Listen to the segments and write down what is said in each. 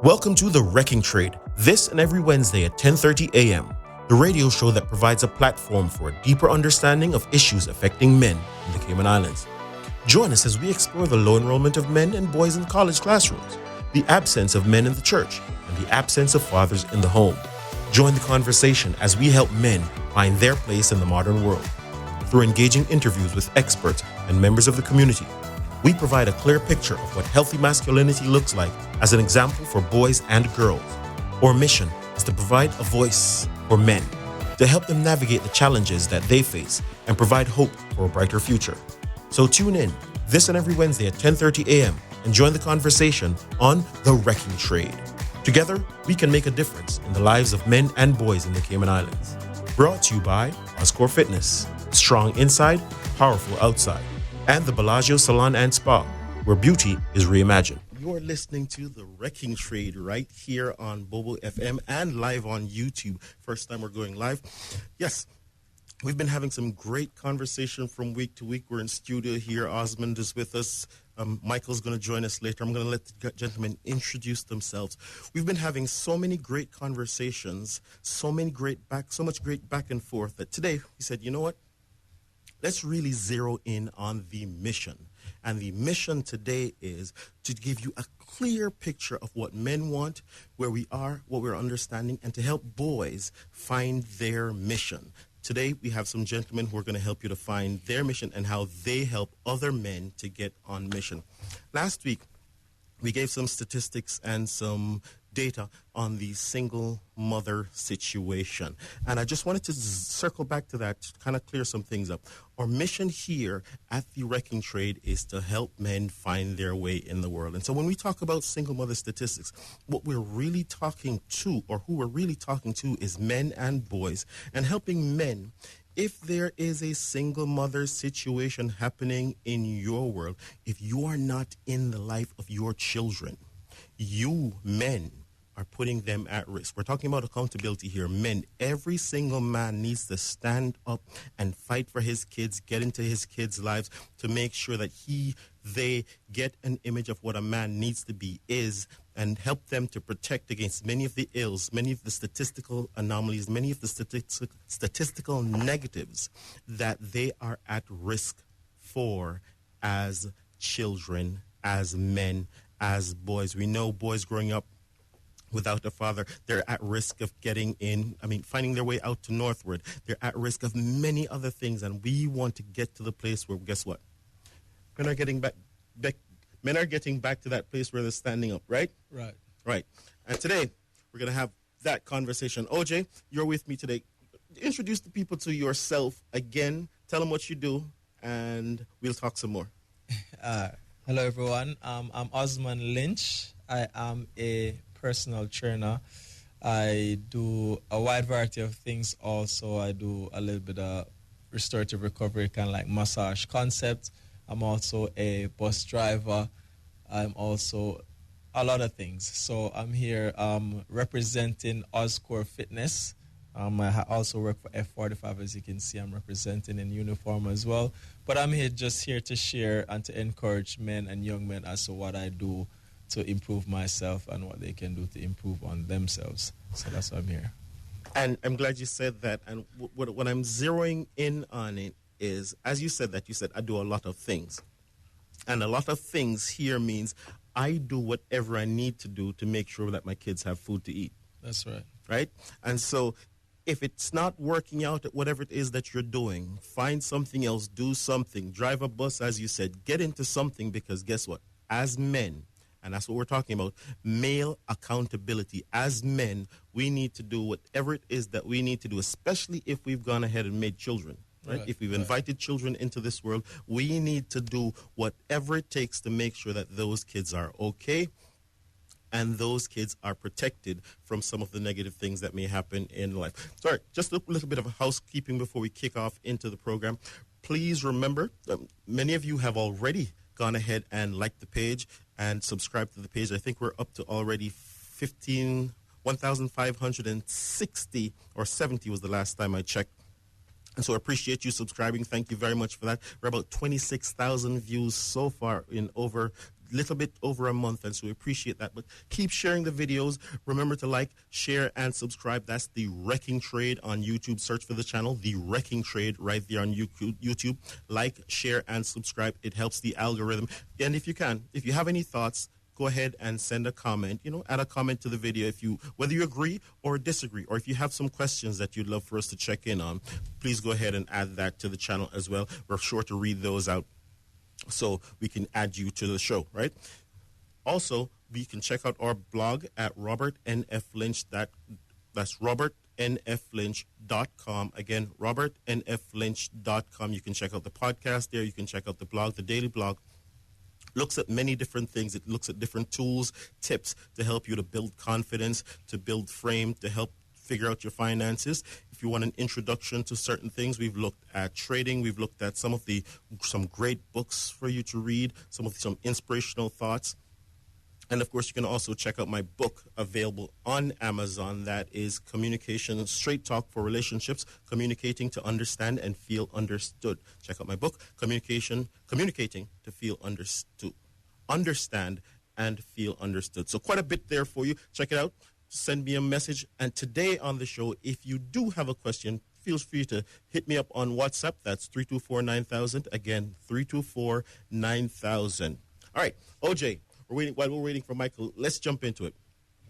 Welcome to The Wrecking Trade, this and every Wednesday at 10:30 a.m., the radio show that provides a platform for a deeper understanding of issues affecting men in the Cayman Islands. Join us as we explore the low enrollment of men and boys in college classrooms, the absence of men in the church, and the absence of fathers in the home. Join the conversation as we help men find their place in the modern world. Through engaging interviews with experts and members of the community, we provide a clear picture of what healthy masculinity looks like as an example for boys and girls. Our mission is to provide a voice for men, to help them navigate the challenges that they face and provide hope for a brighter future. So tune in this and every Wednesday at 10:30 a.m. and join the conversation on The Wrecking Trade. Together, we can make a difference in the lives of men and boys in the Cayman Islands. Brought to you by Oscore Fitness, strong inside, powerful outside, and the Bellagio Salon and Spa, where beauty is reimagined. You're listening to The Wrecking Trade right here on Bobo FM and live on YouTube. First time we're going live. Yes, we've been having some great conversation from week to week. We're in studio here. Osmond is with us. Michael's going to join us later. I'm going to let the gentlemen introduce themselves. We've been having so many great conversations, so much great back and forth that today we said, you know what? Let's really zero in on the mission. And the mission today is to give you a clear picture of what men want, where we are, what we're understanding, and to help boys find their mission. Today, we have some gentlemen who are going to help you to find their mission and how they help other men to get on mission. Last week, we gave some statistics and some data on the single mother situation. And I just wanted to circle back to that to kind of clear some things up. Our mission here at the Wrecking Trade is to help men find their way in the world. And so when we talk about single mother statistics, what we're really talking to, or who we're really talking to, is men and boys, and helping men. If there is a single mother situation happening in your world, if you are not in the life of your children, you men are putting them at risk. We're talking about accountability here. Men, every single man needs to stand up and fight for his kids, get into his kids' lives to make sure that they get an image of what a man needs to be, is, and help them to protect against many of the ills, many of the statistical anomalies, many of the statistical negatives that they are at risk for as children, as men, as boys. We know boys growing up without a father, they're at risk of finding their way out to northward. They're at risk of many other things, and we want to get to the place where, guess what? Men are getting back to that place where they're standing up, right? Right. And today, we're going to have that conversation. OJ, you're with me today. Introduce the people to yourself again. Tell them what you do, and we'll talk some more. Hello, everyone. I'm Osman Lynch. I am a personal trainer. I do a wide variety of things. Also, I do a little bit of restorative recovery, kind of like massage concept. I'm also a bus driver. I'm also a lot of things. So I'm here representing Oscore Fitness. I also work for F45, as you can see. I'm representing in uniform as well. But I'm here to share and to encourage men and young men as to what I do to improve myself and what they can do to improve on themselves. So that's why I'm here. And I'm glad you said that. And what I'm zeroing in on it is, as you said, I do a lot of things. And a lot of things here means I do whatever I need to do to make sure that my kids have food to eat. That's right. Right? And so if it's not working out at whatever it is that you're doing, find something else, do something, drive a bus, as you said, get into something, because guess what? As men, and that's what we're talking about, male accountability. As men, we need to do whatever it is that we need to do, especially if we've gone ahead and made children. Right? If we've invited children into this world, we need to do whatever it takes to make sure that those kids are okay and those kids are protected from some of the negative things that may happen in life. Sorry, just a little bit of housekeeping before we kick off into the program. Please remember, many of you have already gone ahead and liked the page and subscribed to the page. I think we're up to already 1,560 or 70 was the last time I checked. And so I appreciate you subscribing. Thank you very much for that. We're about 26,000 views so far in over little bit over a month, and so we appreciate that. But keep sharing the videos. Remember to like, share, and subscribe. That's The Wrecking Trade on YouTube. Search for the channel, The Wrecking Trade, right there on YouTube. Like, share, and subscribe. It helps the algorithm. And if you have any thoughts, go ahead and send a comment, add a comment to the video whether you agree or disagree, or if you have some questions that you'd love for us to check in on, please go ahead and add that to the channel as well. We're sure to read those out so we can add you to the show, right? Also, you can check out our blog at robertnflynch. That's robertnflynch.com. Again, robertnflynch.com. You can check out the podcast there. You can check out the blog, the daily blog. Looks at many different things. It looks at different tools, tips to help you to build confidence, to build frame, to help figure out your finances. If you want an introduction to certain things, we've looked at trading. We've looked at some great books for you to read, some inspirational thoughts. And, of course, you can also check out my book available on Amazon. That is Communication, Straight Talk for Relationships, Communicating to Understand and Feel Understood. Check out my book, Communicating to Feel Understood. Understand and Feel Understood. So quite a bit there for you. Check it out. Send me a message. And today on the show, if you do have a question, feel free to hit me up on WhatsApp. That's 324-9000. Again, 324-9000. All right, OJ. While we're waiting for Michael, let's jump into it.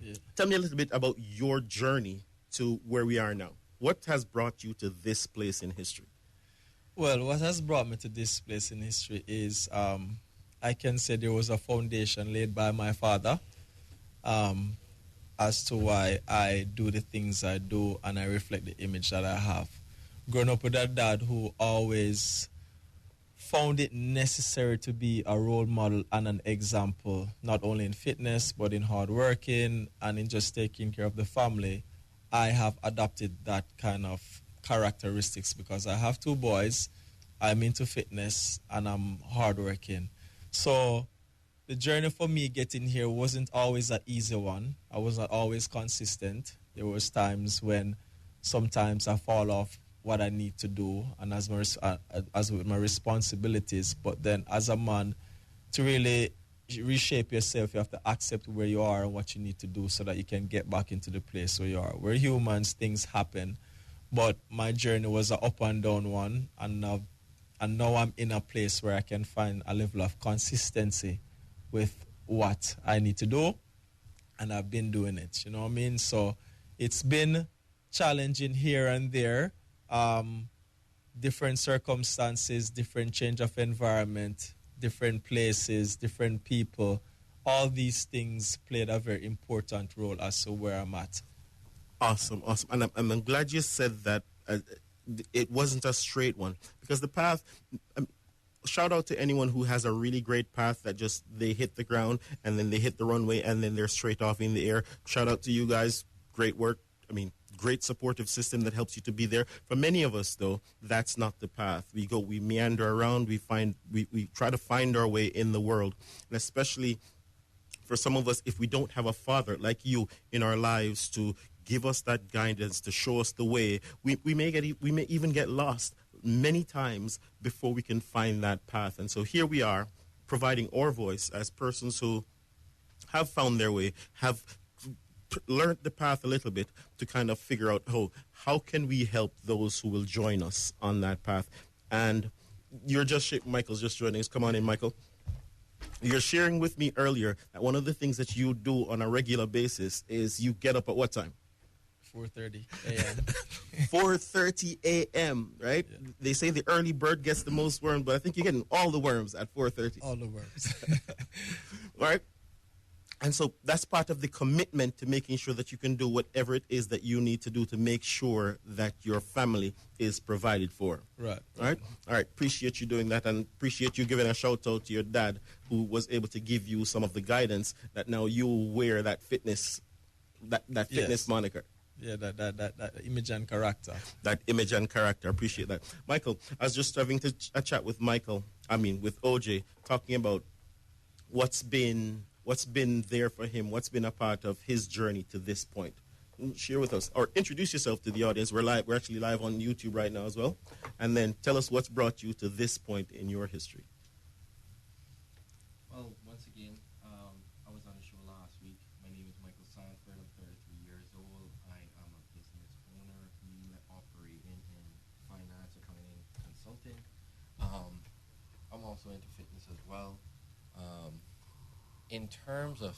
Yeah. Tell me a little bit about your journey to where we are now. What has brought you to this place in history? Well, what has brought me to this place in history is I can say there was a foundation laid by my father as to why I do the things I do and I reflect the image that I have. Growing up with a dad who always found it necessary to be a role model and an example, not only in fitness, but in hard working and in just taking care of the family. I have adopted that kind of characteristics because I have two boys, I'm into fitness, and I'm hardworking. So the journey for me getting here wasn't always an easy one. I was not always consistent. There was times when sometimes I fall off what I need to do and as with my responsibilities. But then as a man, to really reshape yourself, you have to accept where you are and what you need to do so that you can get back into the place where you are. We're humans, things happen. But my journey was an up and down one, and now I'm in a place where I can find a level of consistency with what I need to do, and I've been doing it, you know what I mean? So it's been challenging here and there. Different circumstances, different change of environment, different places, different people. All these things played a very important role as to where I'm at. Awesome. And I'm glad you said that it wasn't a straight one, because the path, shout out to anyone who has a really great path that just they hit the ground and then they hit the runway and then they're straight off in the air. Shout out to you guys. Great work. Great supportive system that helps you to be there. For many of us, though, that's not the path. We meander around, we try to find our way in the world. And especially for some of us, if we don't have a father like you in our lives to give us that guidance, to show us the way, we may even get lost many times before we can find that path. And so here we are, providing our voice as persons who have found their way, have learned the path a little bit to kind of figure out how can we help those who will join us on that path. And Michael's just joining us. Come on in, Michael. You're sharing with me earlier that one of the things that you do on a regular basis is you get up at what time? 4:30 a.m. 4:30 a.m., right? Yeah. They say the early bird gets the most worms, but I think you're getting all the worms at 4:30. All the worms. All right? And so that's part of the commitment to making sure that you can do whatever it is that you need to do to make sure that your family is provided for. Right. All right? All right. Appreciate you doing that, and appreciate you giving a shout out to your dad who was able to give you some of the guidance that now you wear that fitness, that fitness moniker. Yeah, that image and character. That image and character. Appreciate that. Michael, I was just having a chat with with OJ, talking about what's been there for him, what's been a part of his journey to this point. Share with us, or introduce yourself to the audience. We're actually live on YouTube right now as well. And then tell us what's brought you to this point in your history. Well, once again, also into fitness as well. In terms of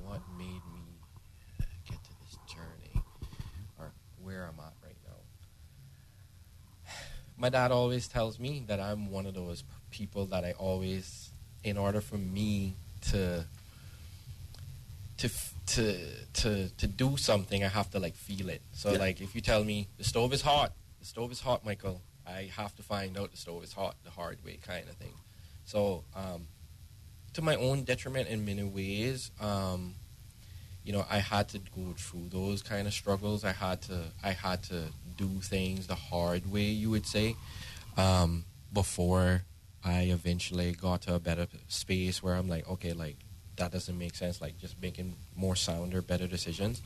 what made me get to this journey, or where I'm at right now, my dad always tells me that I'm one of those people that I always, in order for me to do something, I have to like feel it. So like if you tell me the stove is hot, Michael, I have to find out the stove is hot the hard way, kind of thing. So to my own detriment in many ways, I had to go through those kind of struggles. I had to do things the hard way, you would say, before I eventually got to a better space where I'm like, okay, like that doesn't make sense, like just making more sounder, better decisions.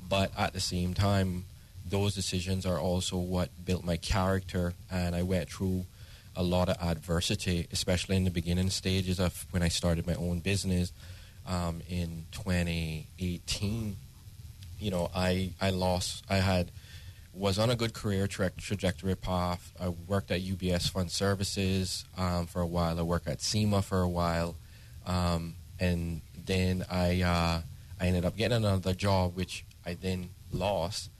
But at the same time, those decisions are also what built my character, and I went through a lot of adversity, especially in the beginning stages of when I started my own business in 2018. Was on a good career trajectory path. I worked at UBS Fund Services for a while. I worked at SEMA for a while. And then I ended up getting another job, which I then lost.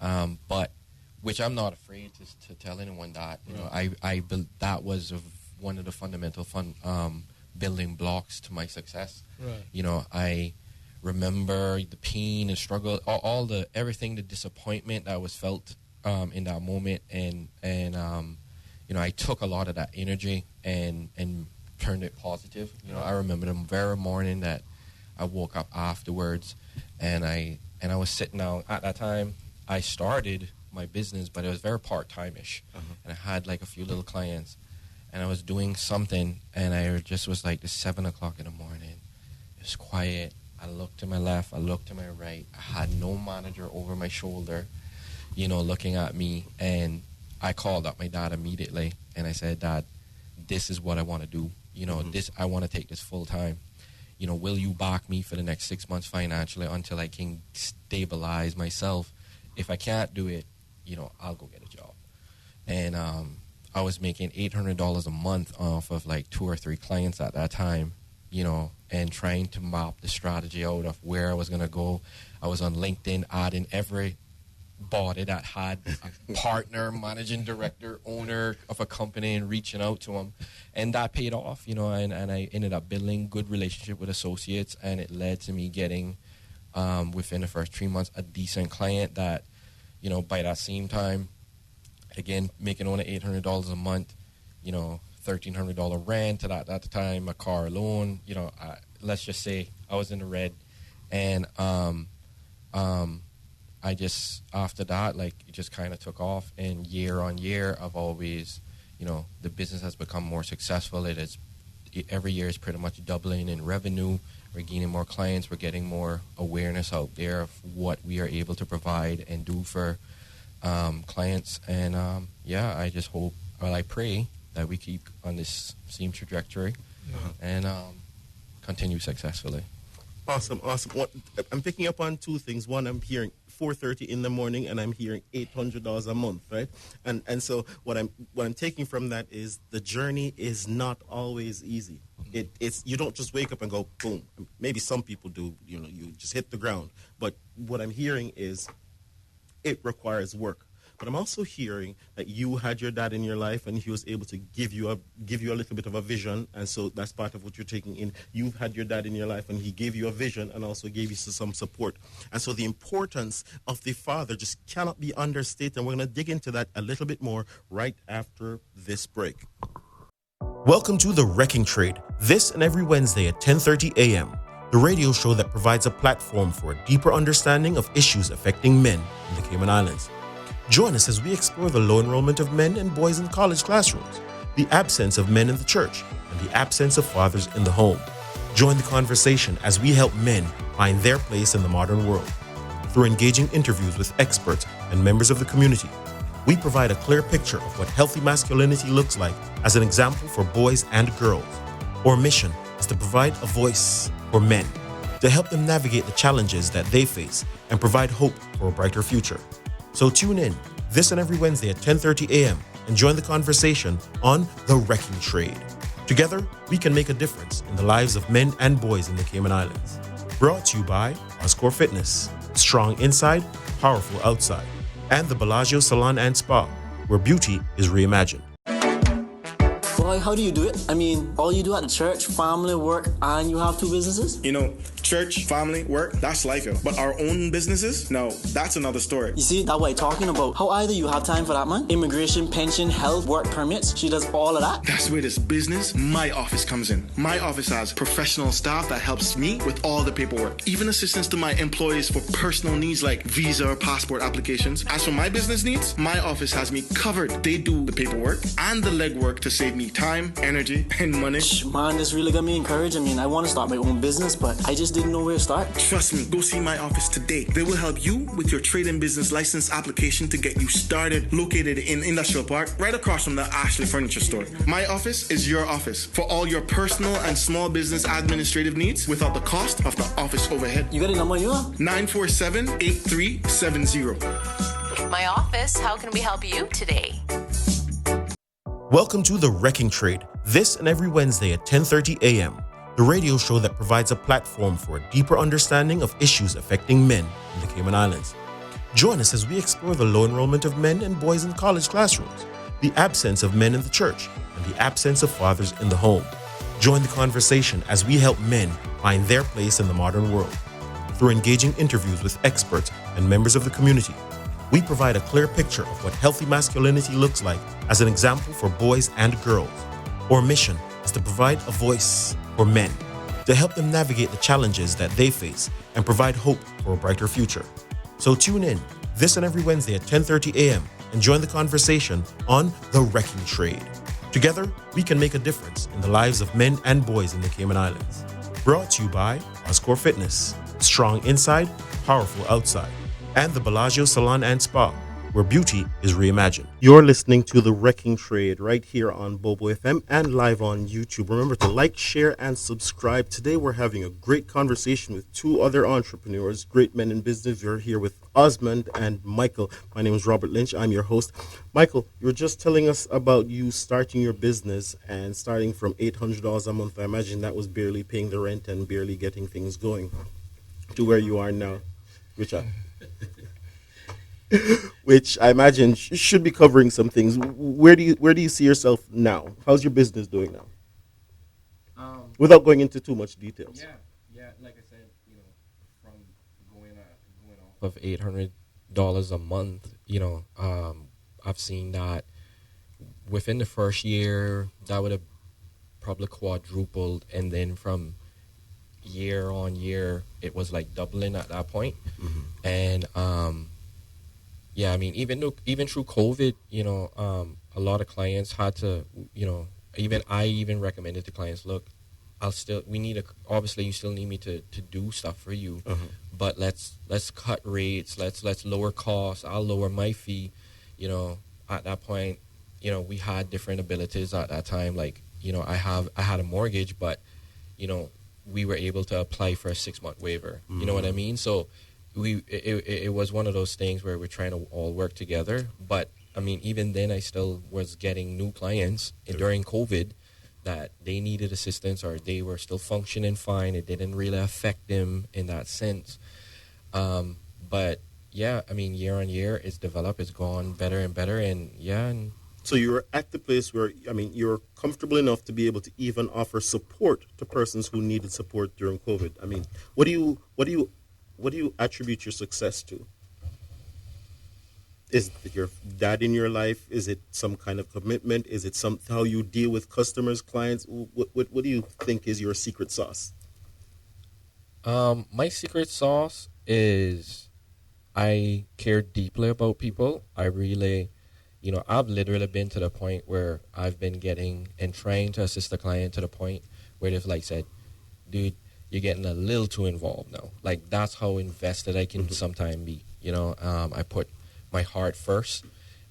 But which I'm not afraid to tell anyone that. That was one of the fundamental building blocks to my success. Right. I remember the pain and struggle, everything, the disappointment that was felt in that moment, and I took a lot of that energy and turned it positive. I remember the very morning that I woke up afterwards, and I was sitting down. At that time, I started my business, but it was very part-time-ish, and I had like a few little clients, and I was doing something, and I just was like, it's 7 o'clock in the morning. It was quiet. I looked to my left, I looked to my right. I had no manager over my shoulder, looking at me. And I called up my dad immediately, and I said, Dad, this is what I want to do. I want to take this full time. Will you back me for the next 6 months financially until I can stabilize myself? If I can't do it, I'll go get a job. And I was making $800 a month off of like 2 or 3 clients at that time. And trying to map the strategy out of where I was going to go. I was on LinkedIn adding every body that had a partner, managing director, owner of a company, and reaching out to them. And that paid off, and I ended up building good relationship with associates, and it led to me getting, within the first 3 months, a decent client that, by that same time, again, making only $800 a month, $1,300 rent at the time, a car loan, let's just say I was in the red. And I just, after that, like, it just kind of took off. And year on year, I've always, the business has become more successful. Every year is pretty much doubling in revenue. We're gaining more clients. We're getting more awareness out there of what we are able to provide and do for clients. And I just hope, I pray that we keep on this same trajectory and continue successfully. Awesome. I'm picking up on 2 things. One, I'm hearing 4:30 in the morning, and I'm hearing $800 a month, right? And so what I'm taking from that is the journey is not always easy. It's you don't just wake up and go boom. Maybe some people do. You just hit the ground. But what I'm hearing is it requires work. But I'm also hearing that you had your dad in your life, and he was able to give you a little bit of a vision, and so that's part of what you're taking in. You've had your dad in your life, and he gave you a vision and also gave you some support. And so the importance of the father just cannot be understated, and we're going to dig into that a little bit more right after this break. Welcome to The Wrecking Trade, this and every Wednesday at 10:30 a.m., the radio show that provides a platform for a deeper understanding of issues affecting men in the Cayman Islands. Join us as we explore the low enrollment of men and boys in college classrooms, the absence of men in the church, and the absence of fathers in the home. Join the conversation as we help men find their place in the modern world. Through engaging interviews with experts and members of the community, we provide a clear picture of what healthy masculinity looks like as an example for boys and girls. Our mission is to provide a voice for men, to help them navigate the challenges that they face and provide hope for a brighter future. So tune in this and every Wednesday at 10:30 a.m. and join the conversation on The Wrecking Trade. Together, we can make a difference in the lives of men and boys in the Cayman Islands. Brought to you by Oscore Fitness, strong inside, powerful outside, and the Bellagio Salon and Spa, where beauty is reimagined. Boy, how do you do it? I mean, all you do at the church, family, work, and you have two businesses? You know, church, family, work, that's life, yo. But our own businesses? No, that's another story. You see, that's what I'm talking about. How either you have time for that, man? Immigration, pension, health, work permits. She does all of that. That's where this business, my office, comes in. My office has professional staff that helps me with all the paperwork. Even assistance to my employees for personal needs like visa or passport applications. As for my business needs, my office has me covered. They do the paperwork and the legwork to save me time, energy, and money. Man, this really got me encouraged. I mean, I want to start my own business, but I just didn't know where to start. Trust me, go see my office today. They will help you with your trade and business license application to get you started. Located in Industrial Park, right across from the Ashley Furniture Store. My office is your office for all your personal and small business administrative needs without the cost of the office overhead. You got a number, you are? 947-8370. My office, how can we help you today? Welcome to The Wrecking Trade, this and every Wednesday at 10:30 a.m., the radio show that provides a platform for a deeper understanding of issues affecting men in the Cayman Islands. Join us as we explore the low enrollment of men and boys in college classrooms, the absence of men in the church, and the absence of fathers in the home. Join the conversation as we help men find their place in the modern world. Through engaging interviews with experts and members of the community, we provide a clear picture of what healthy masculinity looks like as an example for boys and girls. Our mission is to provide a voice for men, to help them navigate the challenges that they face and provide hope for a brighter future. So tune in this and every Wednesday at 10:30 a.m. and join the conversation on The Wrecking Trade. Together, we can make a difference in the lives of men and boys in the Cayman Islands. Brought to you by Oscore Fitness, strong inside, powerful outside, and the Bellagio Salon and Spa, where beauty is reimagined. You're listening to The Wrecking Trade right here on Bobo FM and live on YouTube. Remember to like, share, and subscribe. Today we're having a great conversation with two other entrepreneurs, great men in business. We're here with Osmond and Michael. My name is Robert Lynch. I'm your host. Michael, you were just telling us about you starting your business and starting from $800 a month. I imagine that was barely paying the rent and barely getting things going to where you are now, which I imagine should be covering some things. Where do you see yourself now? How's your business doing now? Without going into too much details. Yeah. Like I said, from going off of $800 a month, I've seen that within the first year that would have probably quadrupled, and then from year on year it was like doubling at that point. Mm-hmm. And yeah, I mean, even through COVID, a lot of clients had to, I even recommended to clients, look, obviously you still need me to do stuff for you, but let's cut rates, let's lower costs, I'll lower my fee. At that point, we had different abilities at that time. Like, I had a mortgage, but, we were able to apply for a 6-month waiver. Mm-hmm. You know what I mean? So it was one of those things where we're trying to all work together. But I mean, even then I still was getting new clients during COVID that they needed assistance, or they were still functioning fine. It didn't really affect them in that sense. But yeah, I mean, year on year it's developed, it's gone better and better. And yeah. So you're at the place where, I mean, you're comfortable enough to be able to even offer support to persons who needed support during COVID. I mean, what do you attribute your success to? Is it your dad in your life? Is it some kind of commitment? Is it how you deal with customers, clients? What do you think is your secret sauce? My secret sauce is I care deeply about people. I really, I've literally been to the point where I've been getting and trying to assist the client to the point where they've like said, dude, you're getting a little too involved now. Like, that's how invested I can sometimes be. I put my heart first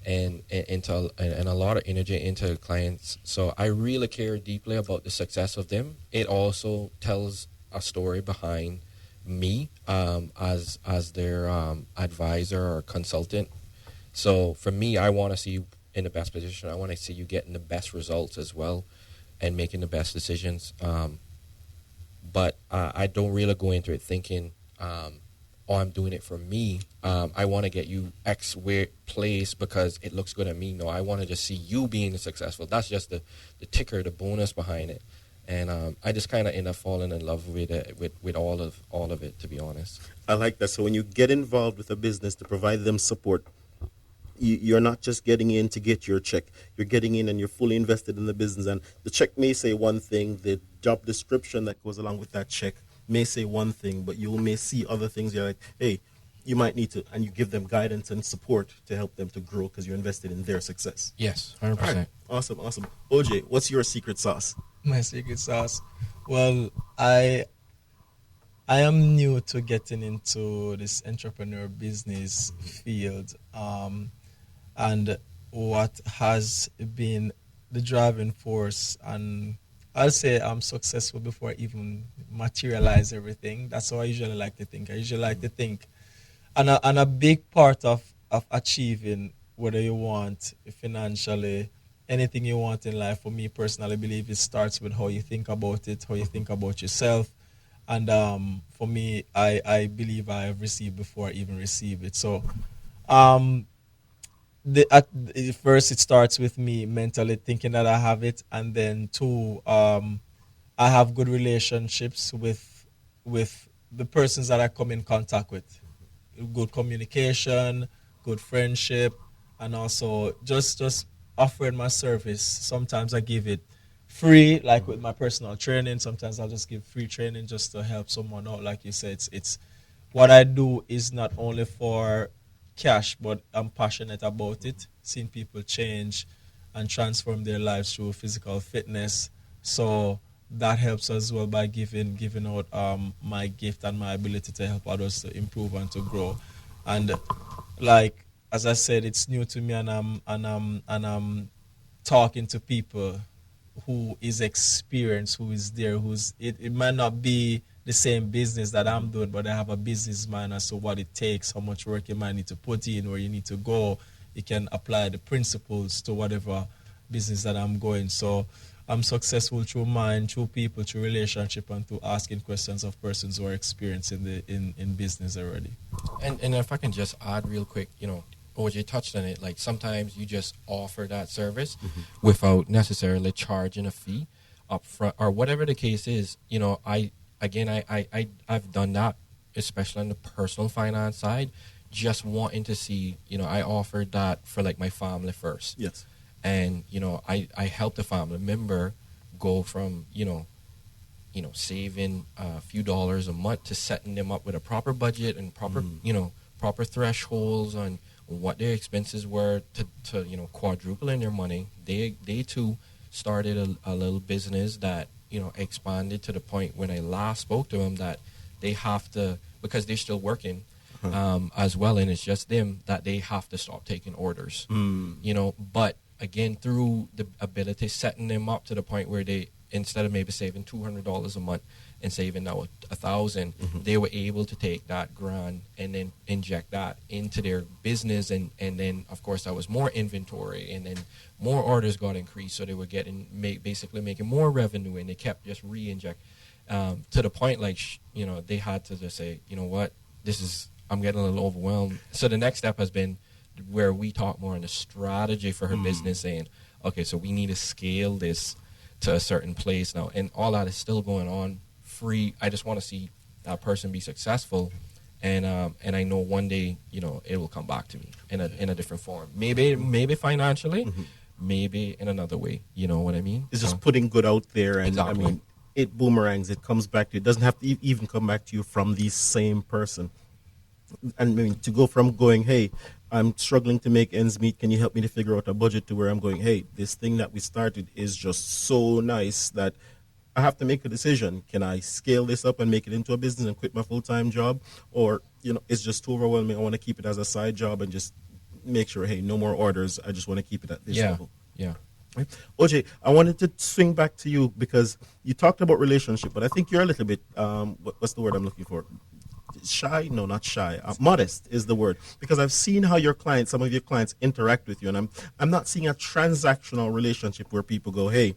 and a lot of energy into clients. So I really care deeply about the success of them. It also tells a story behind me as their advisor or consultant. So for me, I want to see you in the best position. I want to see you getting the best results as well. and making the best decisions. But I don't really go into it thinking, oh, I'm doing it for me. I want to get you X place because it looks good at me. No, I want to just see you being successful. That's just the ticker, the bonus behind it. And I just kind of end up falling in love with it, with all of it, to be honest. I like that. So when you get involved with a business to provide them support, you're not just getting in to get your check. You're getting in and you're fully invested in the business. And the check may say one thing, the job description that goes along with that check may say one thing, but you may see other things. You're like, hey, you might need to, and you give them guidance and support to help them to grow because you're invested in their success. Yes, 100%. Right. Awesome. OJ, what's your secret sauce? My secret sauce. Well, I am new to getting into this entrepreneur business field. And what has been the driving force, and I'll say I'm successful before I even materialize everything. That's how I usually like to think. I usually like to think, and a big part of achieving whether you want financially, anything you want in life, for me personally, I believe it starts with how you think about it, how you think about yourself. And for me, I believe I have received before I even receive it. So first it starts with me mentally thinking that I have it, and then two, I have good relationships with the persons that I come in contact with. Good communication, good friendship, and also just offering my service. Sometimes I give it free, like with my personal training. Sometimes I'll just give free training just to help someone out. Like you said, it's what I do is not only for cash, but I'm passionate about it, seeing people change and transform their lives through physical fitness. So that helps as well by giving out my gift and my ability to help others to improve and to grow. And like as I said, it's new to me, and I'm talking to people who is experienced, who is there, it might not be the same business that I'm doing, but I have a business mind as to what it takes, how much work you might need to put in, where you need to go. You can apply the principles to whatever business that I'm going. So I'm successful through mind, through people, through relationship, and through asking questions of persons who are experienced in business already. And if I can just add real quick, OJ touched on it, like sometimes you just offer that service without necessarily charging a fee up front or whatever the case is. I've done that, especially on the personal finance side, just wanting to see, I offered that for like my family first. Yes. And, I helped a family member go from, saving a few dollars a month to setting them up with a proper budget and proper, proper thresholds on what their expenses were to quadrupling their money. They too started a little business that expanded to the point when I last spoke to them that they have to, because they're still working as well, and it's just them, that they have to stop taking orders. But again, through the ability setting them up to the point where they, instead of maybe saving $200 a month and saving now $1,000, they were able to take that grand and then inject that into their business, and then of course that was more inventory, and then more orders got increased, so they were basically making more revenue, and they kept just re-inject to the point like they had to just say, what, I'm getting a little overwhelmed. So the next step has been where we talk more on the strategy for her business, saying, okay, so we need to scale this to a certain place now, and all that is still going on free. I just want to see that person be successful, and I know one day it will come back to me in a different form, maybe financially, maybe in another way. You know what I mean? It's just putting good out there, and exactly. I mean, it boomerangs. It comes back to you. It doesn't have to even come back to you from the same person. And I mean, to go from going, hey, I'm struggling to make ends meet, can you help me to figure out a budget, to where I'm going, hey, this thing that we started is just so nice that I have to make a decision. Can I scale this up and make it into a business and quit my full-time job? Or, it's just too overwhelming. I want to keep it as a side job and just make sure, hey, no more orders. I just want to keep it at this level. Yeah. Right. OJ, I wanted to swing back to you because you talked about relationship, but I think you're a little bit, what's the word I'm looking for? shy? No, not shy. Modest is the word, because I've seen how some of your clients interact with you, and I'm not seeing a transactional relationship where people go, hey,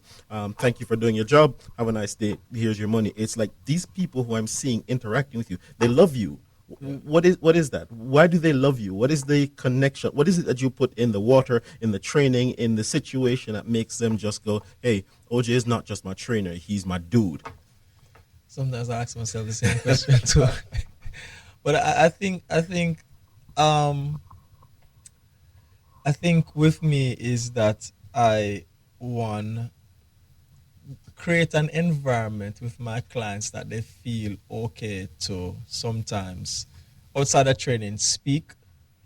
thank you for doing your job. Have a nice day. Here's your money. It's like these people who I'm seeing interacting with you, they love you. What is that? Why do they love you? What is the connection? What is it that you put in the water, in the training, in the situation that makes them just go, hey, OJ is not just my trainer, he's my dude? Sometimes I ask myself the same question too. But I think with me is that I create an environment with my clients that they feel okay to sometimes outside of training speak.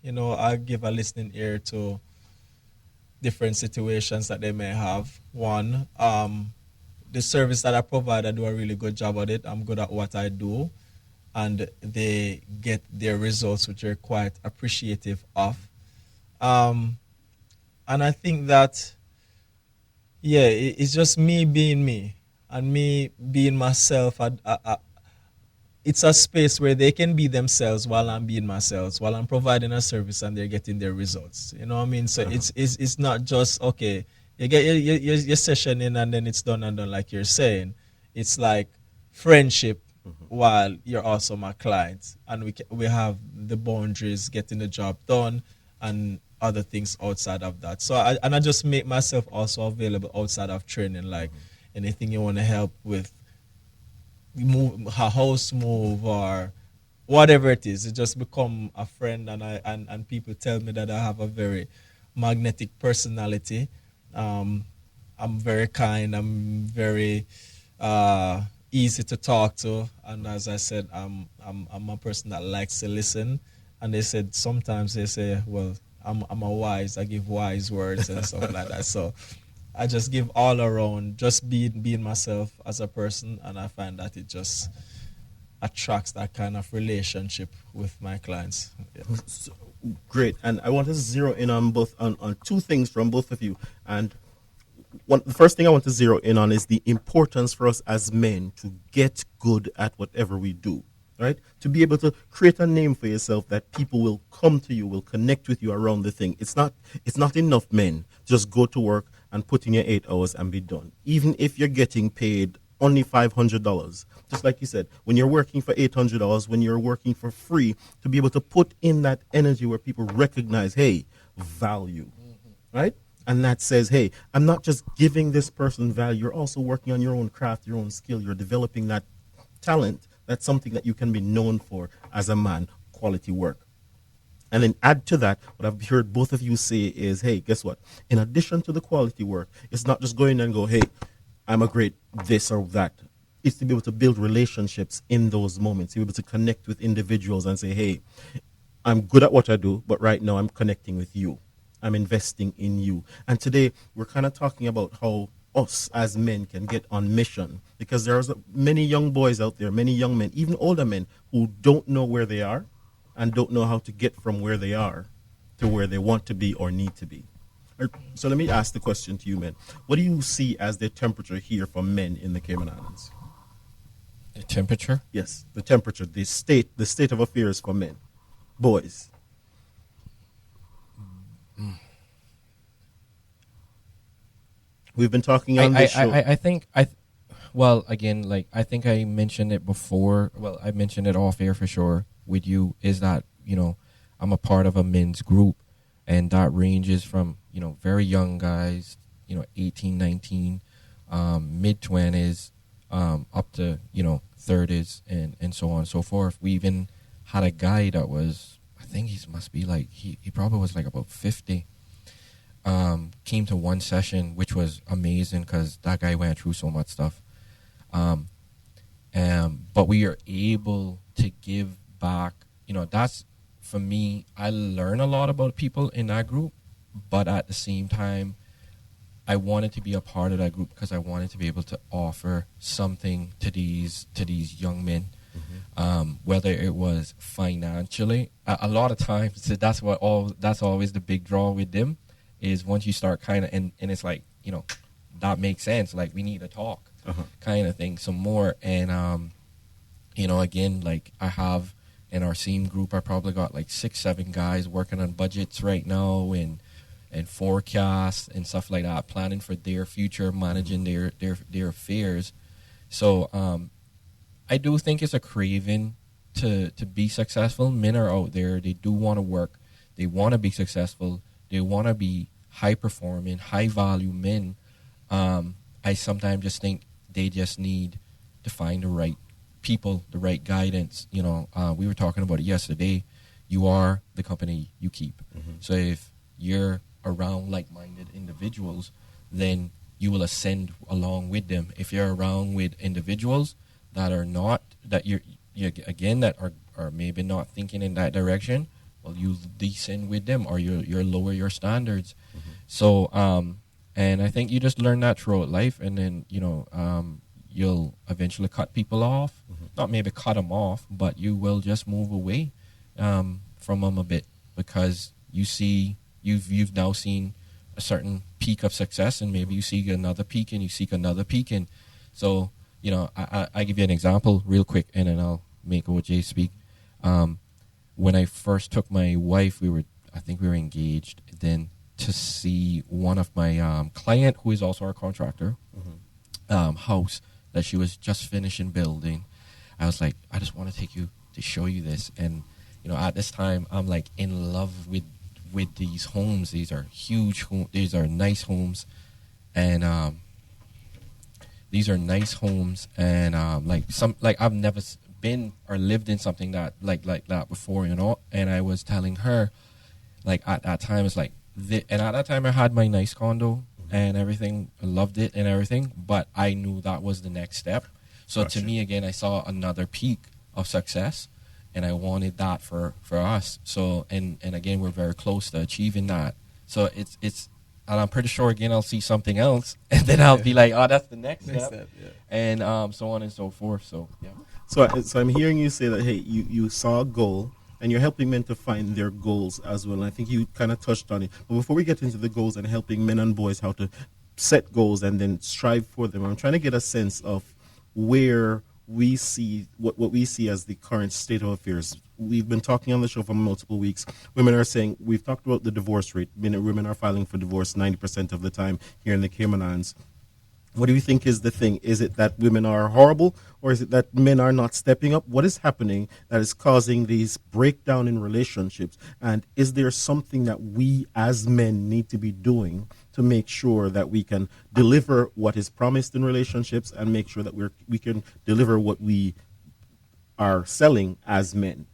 I give a listening ear to different situations that they may have. One, the service that I provide, I do a really good job at it. I'm good at what I do, and they get their results, which are quite appreciative of. And I think that, it's just me being me and me being myself. It's a space where they can be themselves while I'm being myself, while I'm providing a service and they're getting their results. You know what I mean? So it's not just, okay, you get your session in and then it's done and done, like you're saying. It's like friendship while you're also my client. And we have the boundaries, getting the job done and other things outside of that. So I just make myself also available outside of training, like anything you want to help with, move, a house move or whatever it is. It just become a friend, and people tell me that I have a very magnetic personality. I'm very kind. I'm very easy to talk to, and as I said, I'm a person that likes to listen. And they said sometimes they say, well, I'm a wise. I give wise words and stuff like that. So I just give all around, just being myself as a person, and I find that it just attracts that kind of relationship with my clients. Yeah. So, great. And I want to zero in on on two things from both of you. And the first thing I want to zero in on is the importance for us as men to get good at whatever we do. Right? To be able to create a name for yourself that people will come to you, will connect with you around the thing. It's not enough, men, just go to work and put in your 8 hours and be done. Even if you're getting paid only $500, just like you said, when you're working for $800, when you're working for free, to be able to put in that energy where people recognize, hey, value, right? And that says, hey, I'm not just giving this person value, you're also working on your own craft, your own skill, you're developing that talent. That's something that you can be known for as a man, quality work. And then add to that, what I've heard both of you say is, hey, guess what? In addition to the quality work, it's not just going and go, hey, I'm a great this or that. It's to be able to build relationships in those moments, to be able to connect with individuals and say, hey, I'm good at what I do, but right now I'm connecting with you. I'm investing in you. And today we're kind of talking about how us as men can get on mission, because there's many young boys out there, many young men, even older men, who don't know where they are and don't know how to get from where they are to where they want to be or need to be. So let me ask the question to you, men. What do you see as the temperature here for men in the Cayman Islands? The temperature? Yes, the temperature, the state of affairs for men, boys. We've been talking on this show. I think well, again, like I think I mentioned it before. Well, I mentioned it off air for sure with you. Is that I'm a part of a men's group, and that ranges from very young guys, 18, 19, mid 20s, up to 30s, and so on and so forth. We even had a guy that was, I think he must be like he probably was like about 50. Came to one session, which was amazing because that guy went through so much stuff. But we are able to give back. That's, for me, I learn a lot about people in that group, but at the same time, I wanted to be a part of that group because I wanted to be able to offer something to these young men. Whether it was financially, a lot of times that's always the big draw with them. Is once you start kind of, and it's like, that makes sense. Like, we need to talk kind of thing some more. And, again, like I have in our same group, I probably got like 6, 7 guys working on budgets right now and forecasts and stuff like that, planning for their future, managing their affairs. So I do think it's a craving to be successful. Men are out there; they do want to work, they want to be successful, they want to be high performing, high value men. I sometimes just think they just need to find the right people, the right guidance. You know, we were talking about it yesterday. You are the company you keep. So if you're around like-minded individuals, then you will ascend along with them. If you're around with individuals that are not, that you again, that are maybe not thinking in that direction, well, you descend with them, or you lower your standards. So, and I think you just learn that throughout life, and then, you know, you'll eventually cut people off. Not maybe cut them off, but you will just move away from them a bit, because you've now seen a certain peak of success, and maybe you see another peak, and you seek another peak. And so, you know, I give you an example real quick, and then I'll make OJ speak. When I first took my wife, I think we were engaged. Then to see one of my client, who is also our contractor, house that she was just finishing building, I was like, I just want to take you to show you this. And, you know, at this time, I'm like in love with these homes. These are huge homes. These are nice homes. And these are nice homes. And like I've never been or lived in something that like that before, you know. And I was telling her, like, at that time, it's like, and at that time I had my nice condo and everything. I loved it and everything, but I knew that was the next step. So to me, again, I saw another peak of success, and I wanted that for us. So, and again, we're very close to achieving that. So it's, and I'm pretty sure, again, I'll see something else, and then I'll be like, oh, that's the next step. And so on and so forth. So, yeah. So I'm hearing you say that, hey, you saw a goal, and you're helping men to find their goals as well. And I think you kind of touched on it. But before we get into the goals and helping men and boys how to set goals and then strive for them, I'm trying to get a sense of where we see what we see as the current state of affairs. We've been talking on the show for multiple weeks. Women are saying, we've talked about the divorce rate. Women are filing for divorce 90% of the time here in the Cayman Islands. What do you think is the thing? Is it that women are horrible, or is it that men are not stepping up? What is happening that is causing these breakdown in relationships? And is there something that we as men need to be doing to make sure that we can deliver what is promised in relationships, and make sure that we can deliver what we are selling as men?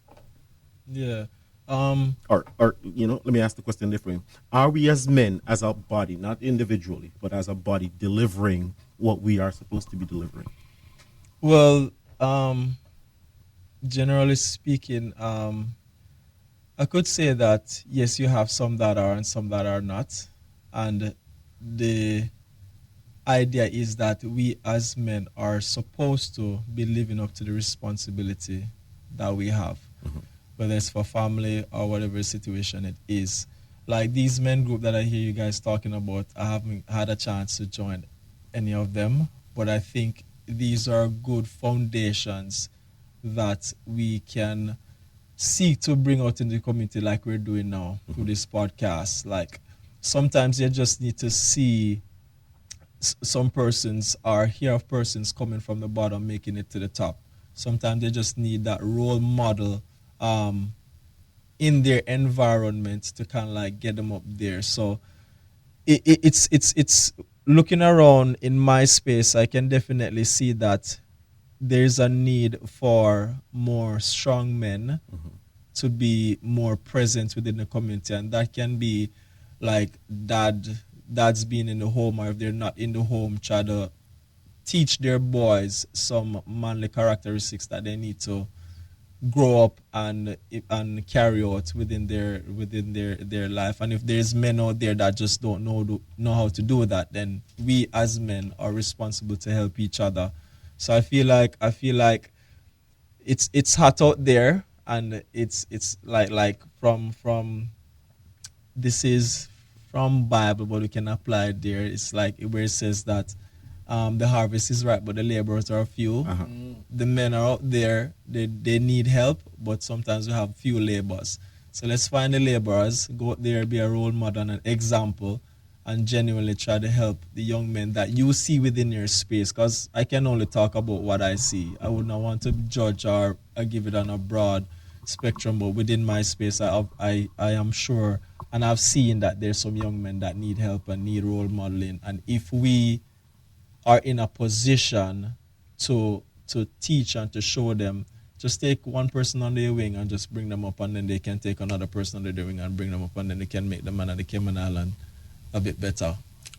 Yeah. Or you know, let me ask the question differently. Are we as men, as a body, not individually, but as a body, delivering what we are supposed to be delivering? Well, generally speaking, I could say that, yes, you have some that are and some that are not. And the idea is that we as men are supposed to be living up to the responsibility that we have, whether it's for family or whatever situation it is. Like these men group that I hear you guys talking about, I haven't had a chance to join any of them, but I think these are good foundations that we can seek to bring out in the community, like we're doing now through this podcast. Like sometimes you just need to see some persons or hear of persons coming from the bottom making it to the top. Sometimes they just need that role model in their environment to kind of like get them up there. So it's looking around in my space, I can definitely see that there's a need for more strong men to be more present within the community, and that can be like dads being in the home, or if they're not in the home, try to teach their boys some manly characteristics that they need to grow up and carry out within their life. And if there's men out there that just don't know how to do that, then we as men are responsible to help each other. So I feel like it's hot out there, and it's like from this is from Bible, but we can apply it there. It's like where it says that the harvest is ripe, but the laborers are few. The men are out there, they need help, but sometimes we have few laborers. So let's find the laborers, go out there, be a role model and an example, and genuinely try to help the young men that you see within your space. Because I can only talk about what I see. I would not want to judge or give it on a broad spectrum, but within my space, I am sure, and I've seen that there's some young men that need help and need role modeling. And if we are in a position to teach and to show them, just take one person under your wing and just bring them up, and then they can take another person under their wing and bring them up, and then they can make the man of the Cayman Island a bit better.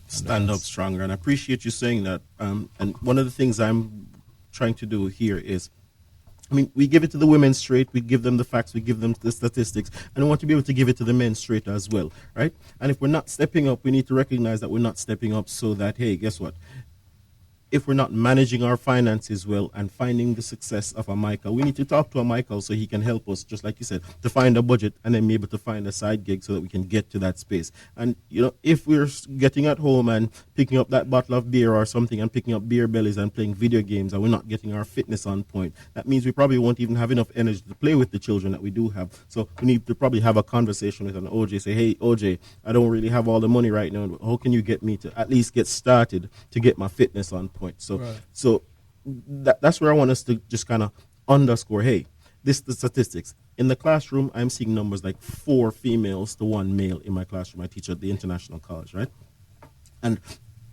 Stand up stronger. And I appreciate you saying that. And one of the things I'm trying to do here is, I mean, we give it to the women straight, we give them the facts, we give them the statistics, and we want to be able to give it to the men straight as well, right? And if we're not stepping up, we need to recognize that we're not stepping up, so that, hey, guess what? If we're not managing our finances well and finding the success of a Michael, we need to talk to a Michael so he can help us, just like you said, to find a budget and then be able to find a side gig so that we can get to that space. And, you know, if we're getting at home and picking up that bottle of beer or something and picking up beer bellies and playing video games and we're not getting our fitness on point, that means we probably won't even have enough energy to play with the children that we do have. So we need to probably have a conversation with an OJ, say, hey, OJ, I don't really have all the money right now. How can you get me to at least get started to get my fitness on point? So, right. So that's where I want us to just kind of underscore, hey, this is the statistics. In the classroom, I'm seeing numbers like 4 females to 1 male in my classroom. I teach at the International College, right? And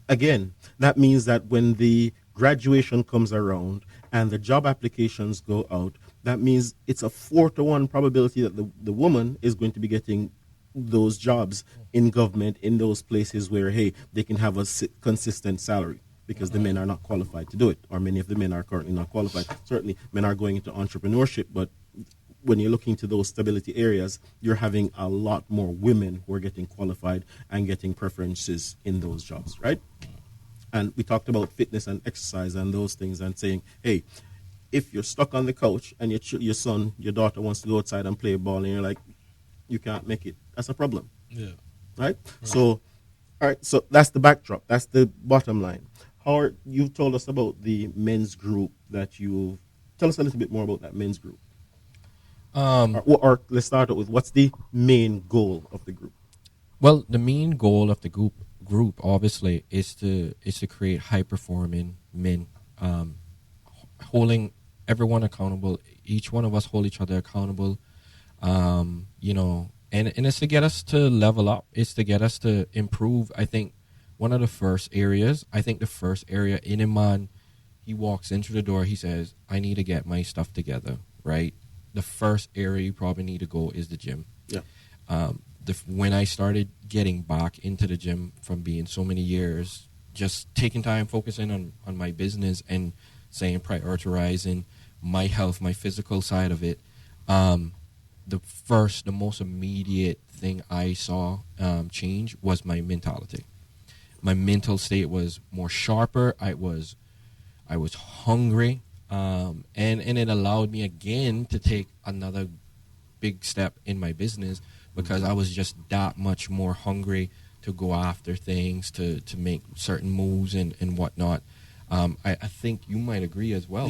again, that means that when the graduation comes around and the job applications go out, that means it's a 4 to 1 probability that the woman is going to be getting those jobs in government, in those places where, hey, they can have a consistent salary, because the men are not qualified to do it, or many of the men are currently not qualified. Certainly, men are going into entrepreneurship, but when you're looking to those stability areas, you're having a lot more women who are getting qualified and getting preferences in those jobs, right? And we talked about fitness and exercise and those things, and saying, hey, if you're stuck on the couch and your son, your daughter wants to go outside and play ball, and you're like, you can't make it, that's a problem. Yeah. Right? So, all right, so that's the backdrop. That's the bottom line. Howard, you've told us about the men's group that you tell us a little bit more about that men's group. Or let's start out with, what's the main goal of the group? Well, the main goal of the group obviously is to create high performing men, holding everyone accountable. Each one of us hold each other accountable. You know, and it's to get us to level up. It's to get us to improve. I think one of the first areas, in a man, he walks into the door, he says, I need to get my stuff together, right? The first area you probably need to go is the gym. Yeah. When I started getting back into the gym from being so many years, just taking time, focusing on my business and saying, prioritizing my health, my physical side of it, the most immediate thing I saw change was my mentality. My mental state was more sharper. I was hungry, and it allowed me again to take another big step in my business, because I was just that much more hungry to go after things, to make certain moves and whatnot. I think you might agree as well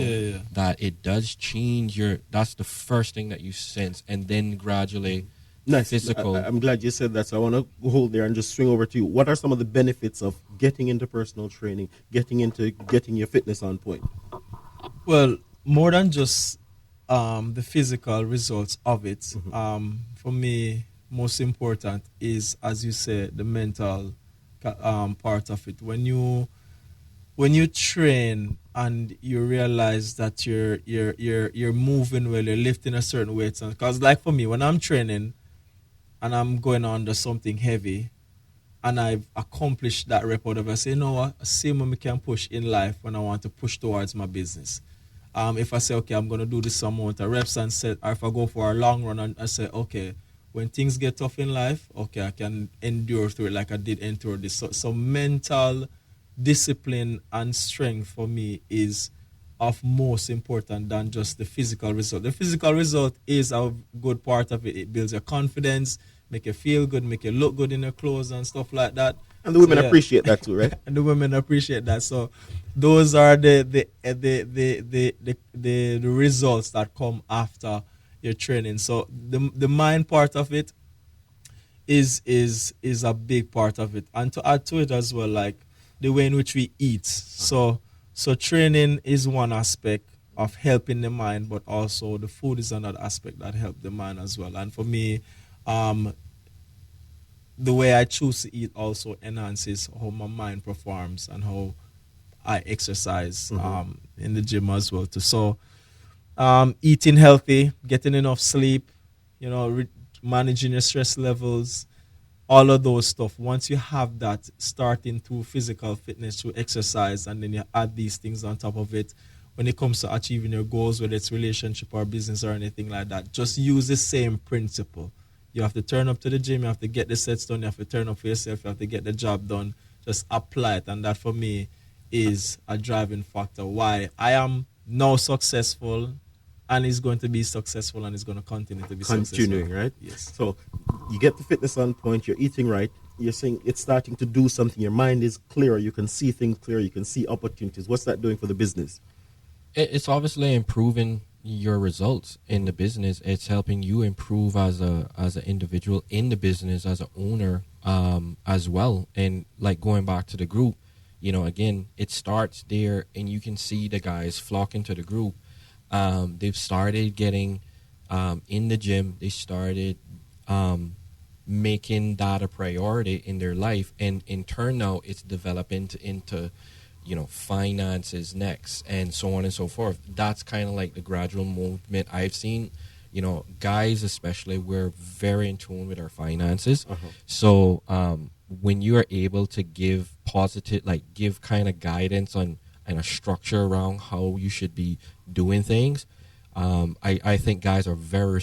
that it does change that's the first thing that you sense, and then gradually Nice. physical. I'm glad you said that, so I want to hold there and just swing over to you. What are some of the benefits of getting into personal training, getting your fitness on point? Well, more than just the physical results of it, for me, most important is, as you said, the mental part of it. When you train and you realize that you're moving well, you're lifting a certain weight, because like for me, when I'm training and I'm going under something heavy, and I've accomplished that rep, whatever, I say, you know what, same way I can push in life when I want to push towards my business. If I say, okay, I'm going to do this amount of reps and set, or if I go for a long run and I say, okay, when things get tough in life, okay, I can endure through it like I did endure this. So mental discipline and strength for me is of most important than just the physical result. The physical result is a good part of it. It builds your confidence, make you feel good, make you look good in your clothes and stuff like that. And the women So, yeah. appreciate that too, right? And the women appreciate that. So those are the results that come after your training. So the mind part of it is a big part of it. And to add to it as well, like the way in which we eat. So training is one aspect of helping the mind, but also the food is another aspect that help the mind as well. And for me, the way I choose to eat also enhances how my mind performs and how I exercise in the gym as well too. So eating healthy, getting enough sleep, managing your stress levels, all of those stuff. Once you have that, starting through physical fitness, through exercise, and then you add these things on top of it, when it comes to achieving your goals, whether it's relationship or business or anything like that, just use the same principle. You have to turn up to the gym, you have to get the sets done, you have to turn up for yourself, you have to get the job done. Just apply it. And that for me is a driving factor why I am now successful and is going to be successful and is going to continue to be Continuing, successful. right? Yes. So you get the fitness on point, you're eating right, you're saying it's starting to do something, your mind is clearer, you can see things clearer, you can see opportunities. What's that doing for the business? It's obviously improving your results in the business. It's helping you improve as an individual in the business, as an owner, as well. And like going back to the group, again, it starts there, and you can see the guys flocking to the group. They've started getting in the gym. They started making that a priority in their life, and in turn now it's developing into finances next, and so on and so forth. That's kind of like the gradual movement I've seen. Guys especially, we're very in tune with our finances. So when you are able to give positive, give kind of guidance on and a structure around how you should be doing things, I think guys are very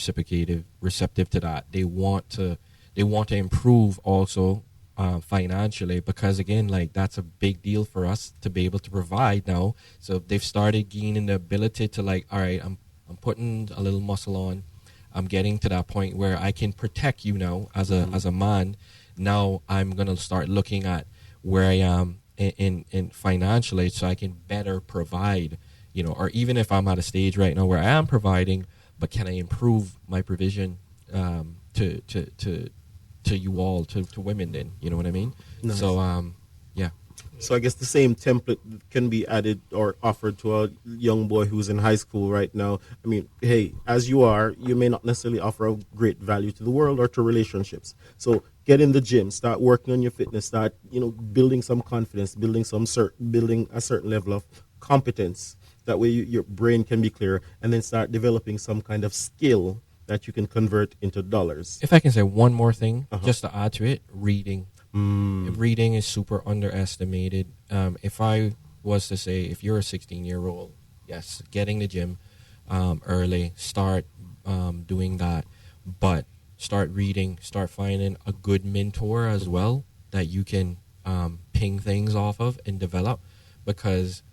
receptive to that. They want to improve also financially, because again, that's a big deal for us to be able to provide now. So they've started gaining the ability to all right, I'm putting a little muscle on. I'm getting to that point where I can protect you now as a man. Now I'm gonna start looking at where I am in financially, so I can better provide. Or even if I'm at a stage right now where I am providing, but can I improve my provision to you all, to women? Then you know what I mean. Nice. So yeah. So I guess the same template can be added or offered to a young boy who's in high school right now. I mean, hey, as you are, you may not necessarily offer a great value to the world or to relationships. So get in the gym, start working on your fitness, start, building some confidence, building a certain level of competence. That way your brain can be clear, and then start developing some kind of skill that you can convert into dollars. If I can say one more thing, just to add to it, reading. Reading is super underestimated. If I was to say, if you're a 16-year-old, yes, getting the gym early, start doing that, but start reading, start finding a good mentor as well that you can ping things off of and develop, because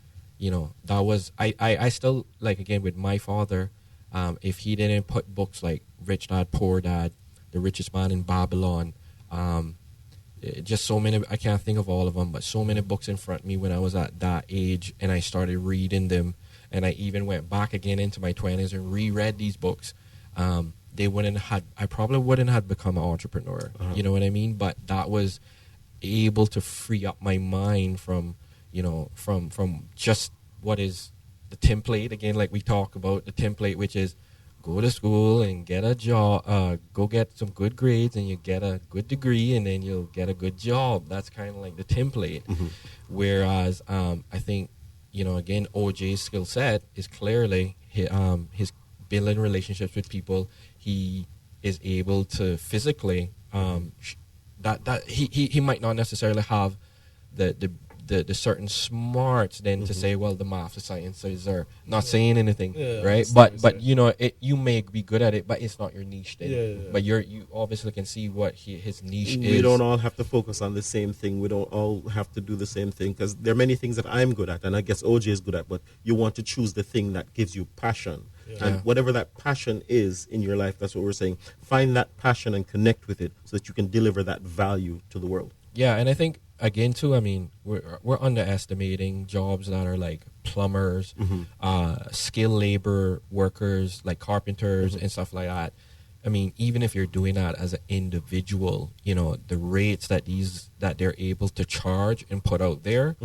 that was I still, again, with my father, if he didn't put books like Rich Dad Poor Dad, The Richest Man in Babylon, just so many, I can't think of all of them, but so many books in front of me when I was at that age, and I started reading them, and I even went back again into my 20s and reread these books. I probably wouldn't have become an entrepreneur. You know what I mean? But that was able to free up my mind from just what is the template, again, like we talk about the template, which is go to school and get a job, go get some good grades, and you get a good degree, and then you'll get a good job. That's kind of like the template. Whereas I think, again, OJ's skill set is clearly his building relationships with people. He is able to physically he might not necessarily have the certain smarts then to say, well, the math, the sciences are not saying anything, right? But you may be good at it, but it's not your niche then. But you obviously can see what his niche is. We don't all have to focus on the same thing. We don't all have to do the same thing, because there are many things that I'm good at, and I guess OJ is good at, but you want to choose the thing that gives you passion. And whatever that passion is in your life, that's what we're saying. Find that passion and connect with it so that you can deliver that value to the world. Yeah, and I think again too, I mean, we're underestimating jobs that are like plumbers, skilled labor workers, like carpenters and stuff like that. I mean, even if you're doing that as an individual, you know, the rates that they're able to charge and put out there,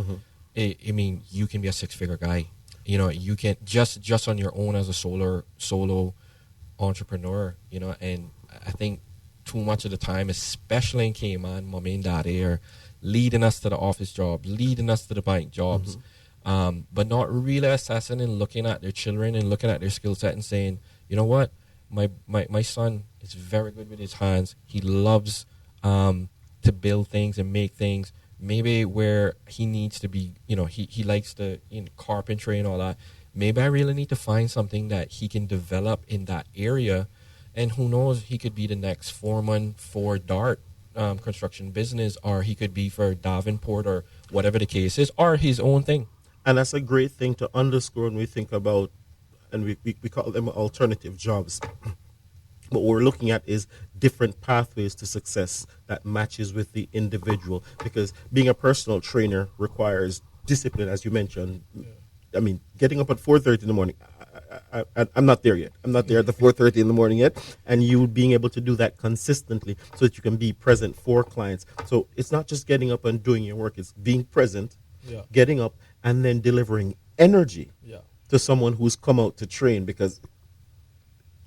I mean, you can be a six-figure guy. You know, you can just on your own as a solo entrepreneur, you know. And I think too much of the time, especially in Cayman, mommy and daddy are leading us to the office jobs, leading us to the bank jobs, but not really assessing and looking at their children and looking at their skill set and saying, you know what, my son is very good with his hands. He loves to build things and make things. Maybe where he needs to be, you know, he likes the carpentry and all that. Maybe I really need to find something that he can develop in that area. And who knows, he could be the next foreman for Dart construction business, or he could be for Davenport or whatever the case is, or his own thing. And that's a great thing to underscore when we think about, and we call them alternative jobs. What we're looking at is different pathways to success that matches with the individual, because being a personal trainer requires discipline, as you mentioned. I mean, getting up at 4:30 in the morning, I'm not there yet. I'm not there at the 4:30 in the morning yet. And you being able to do that consistently so that you can be present for clients. So it's not just getting up and doing your work. It's being present, getting up, and then delivering energy to someone who's come out to train, because...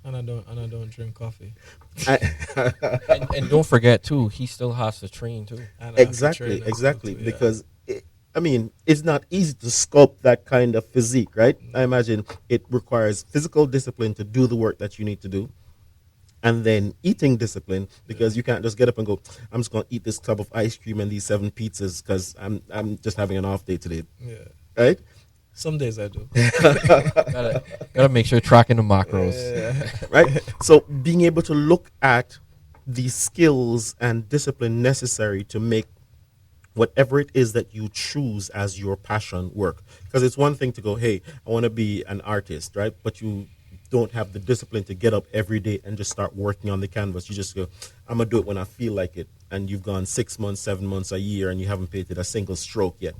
And I don't drink coffee. and don't forget too, he still has to train too. Exactly, because I mean, it's not easy to sculpt that kind of physique, right? I imagine it requires physical discipline to do the work that you need to do, and then eating discipline, because you can't just get up and go, I'm just going to eat this tub of ice cream and these 7 pizzas because I'm just having an off day today, right? Some days I do. gotta make sure you're tracking the macros. Right? So being able to look at the skills and discipline necessary to make whatever it is that you choose as your passion work. Because it's one thing to go, hey, I want to be an artist, right? But you don't have the discipline to get up every day and just start working on the canvas. You just go, I'm going to do it when I feel like it. And you've gone 6 months, 7 months, a year, and you haven't painted a single stroke yet.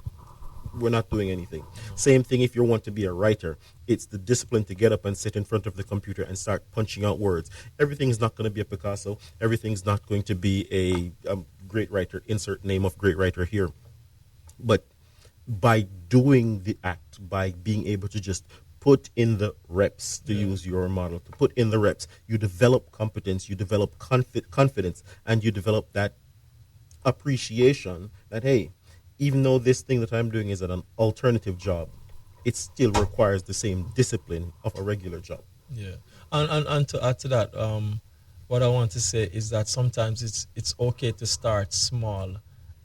We're not doing anything. Same thing if you want to be a writer. It's the discipline to get up and sit in front of the computer and start punching out words. Everything's not going to be a Picasso. Everything's not going to be a great writer. Insert name of great writer here. But by doing the act, by being able to just put in the reps, to use your model, to put in the reps, you develop competence, you develop confidence, and you develop that appreciation that, hey, even though this thing that I'm doing is an alternative job, it still requires the same discipline of a regular job. Yeah. And to add to that, what I want to say is that sometimes it's okay to start small.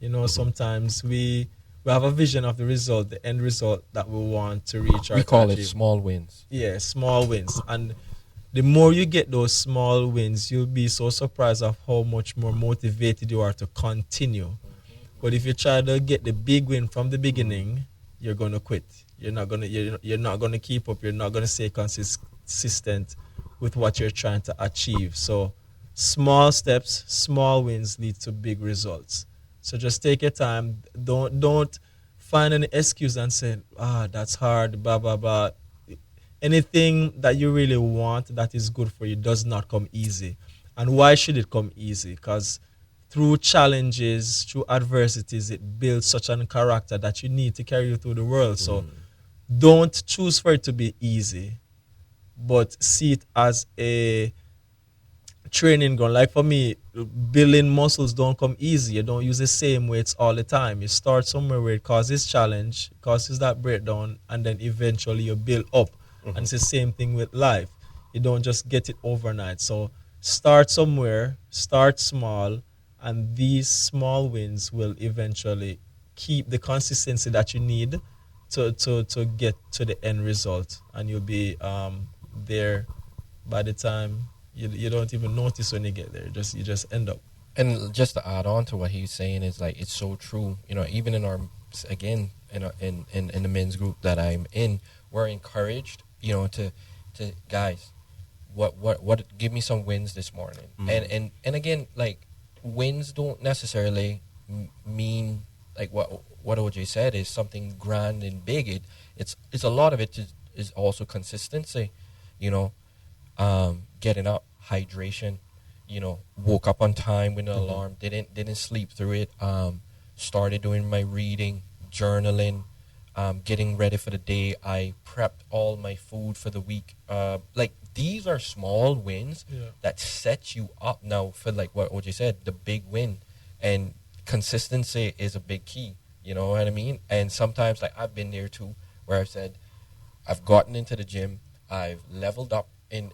You know, sometimes we have a vision of the result, the end result that we want to reach. We call it small wins. Yeah, small wins. And the more you get those small wins, you'll be so surprised of how much more motivated you are to continue. But if you try to get the big win from the beginning, you're going to quit. You're not going to keep up. You're not going to stay consistent with what you're trying to achieve. So small steps, small wins lead to big results. So just take your time. Don't find any excuse and say, that's hard, blah, blah, blah. Anything that you really want that is good for you does not come easy. And why should it come easy? Because through challenges, through adversities, it builds such a character that you need to carry you through the world. So don't choose for it to be easy, but see it as a training ground. Like for me, building muscles don't come easy. You don't use the same weights all the time. You start somewhere where it causes challenge, causes that breakdown, and then eventually you build up. And it's the same thing with life. You don't just get it overnight. So start somewhere, start small, and these small wins will eventually keep the consistency that you need to get to the end result. And you'll be there by the time you don't even notice when you get there. You just end up. And just to add on to what he's saying is like, it's so true. You know, even in our, again, in the men's group that I'm in, we're encouraged, you know, to guys, what give me some wins this morning. And again, like, wins don't necessarily mean like what OJ said is something grand and big. It's a lot of it is also consistency, you know, getting up, hydration, you know, woke up on time with an alarm, didn't sleep through it, started doing my reading, journaling, getting ready for the day. I prepped all my food for the week. Like, these are small wins that set you up now for, like what OJ said, the big win. And consistency is a big key, you know what I mean? And sometimes, like, I've been there too, where I've said, I've gotten into the gym, I've leveled up in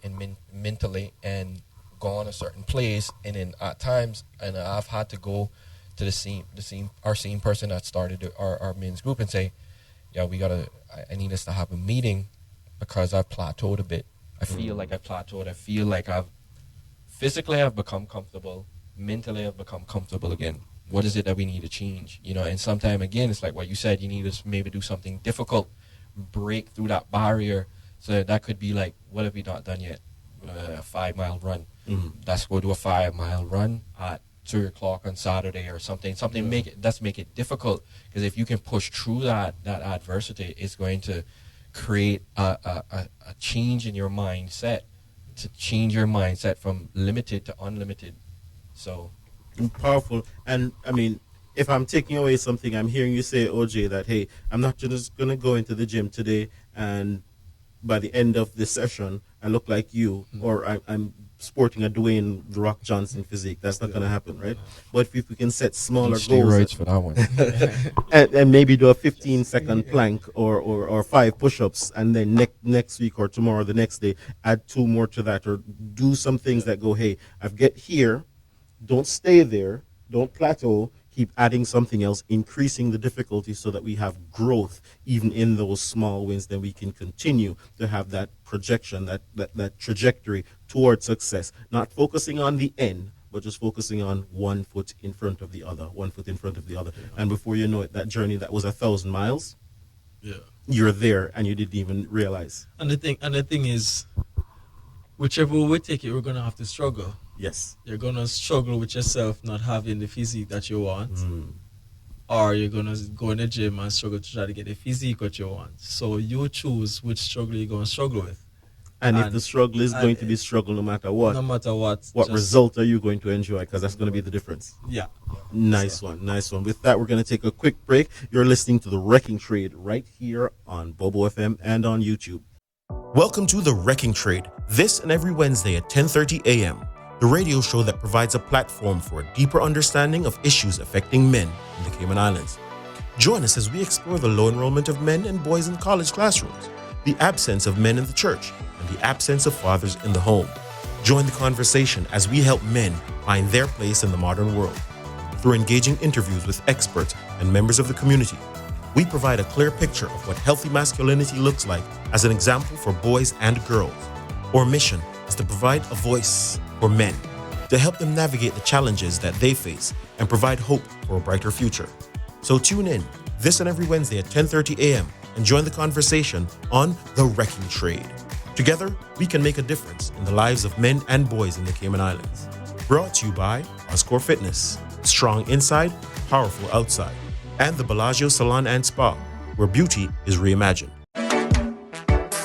mentally and gone a certain place, and then at times, and I've had to go to our same person that started our men's group and say, yeah, I need us to have a meeting because I've plateaued a bit. I feel like I've plateaued. I feel like physically I've become comfortable. Mentally I've become comfortable again. What is it that we need to change? You know, and sometimes, again, it's like what you said, you need to maybe do something difficult, break through that barrier. So that could be like, what have we not done yet? A 5-mile run. Let's go do a 5-mile run at 2 o'clock on Saturday or something. Make it difficult, because if you can push through that adversity, it's going to create a change in your mindset, to change your mindset from limited to unlimited. So Powerful. And I mean, if I'm taking away something, I'm hearing you say, OJ, that, hey, I'm not just going to go into the gym today and by the end of this session, I look like you, or I'm sporting a Dwayne The Rock Johnson physique. That's not going to happen, right? But if we can set smaller goals. Steroids for that one. and maybe do a 15-second plank or 5 push-ups, and then next week or tomorrow, the next day, add 2 more to that, or do some things that go, hey, I've get here, don't stay there, don't plateau, keep adding something else, increasing the difficulty so that we have growth even in those small wins. Then we can continue to have that projection, that trajectory towards success, not focusing on the end, but just focusing on one foot in front of the other. And before you know it, that journey that was 1,000 miles, you're there and you didn't even realize. And the thing is, whichever way we take it, we're going to have to struggle. Yes. You're going to struggle with yourself not having the physique that you want. Or you're going to go in the gym and struggle to try to get the physique that you want. So you choose which struggle you're going to struggle with. And if the struggle is going to be struggle no matter what, what result are you going to enjoy? Because that's going to be the difference. Yeah. Nice one. With that, we're going to take a quick break. You're listening to The Wrecking Trade right here on Bobo FM and on YouTube. Welcome to The Wrecking Trade, this and every Wednesday at 10:30 a.m., the radio show that provides a platform for a deeper understanding of issues affecting men in the Cayman Islands. Join us as we explore the low enrollment of men and boys in college classrooms, the absence of men in the church, and the absence of fathers in the home. Join the conversation as we help men find their place in the modern world. Through engaging interviews with experts and members of the community, we provide a clear picture of what healthy masculinity looks like as an example for boys and girls. Our mission is to provide a voice for men, to help them navigate the challenges that they face and provide hope for a brighter future. So tune in this and every Wednesday at 10:30 a.m. and join the conversation on The Wrecking Trade. Together, we can make a difference in the lives of men and boys in the Cayman Islands. Brought to you by Oscore Fitness, strong inside, powerful outside, and the Bellagio Salon and Spa, where beauty is reimagined.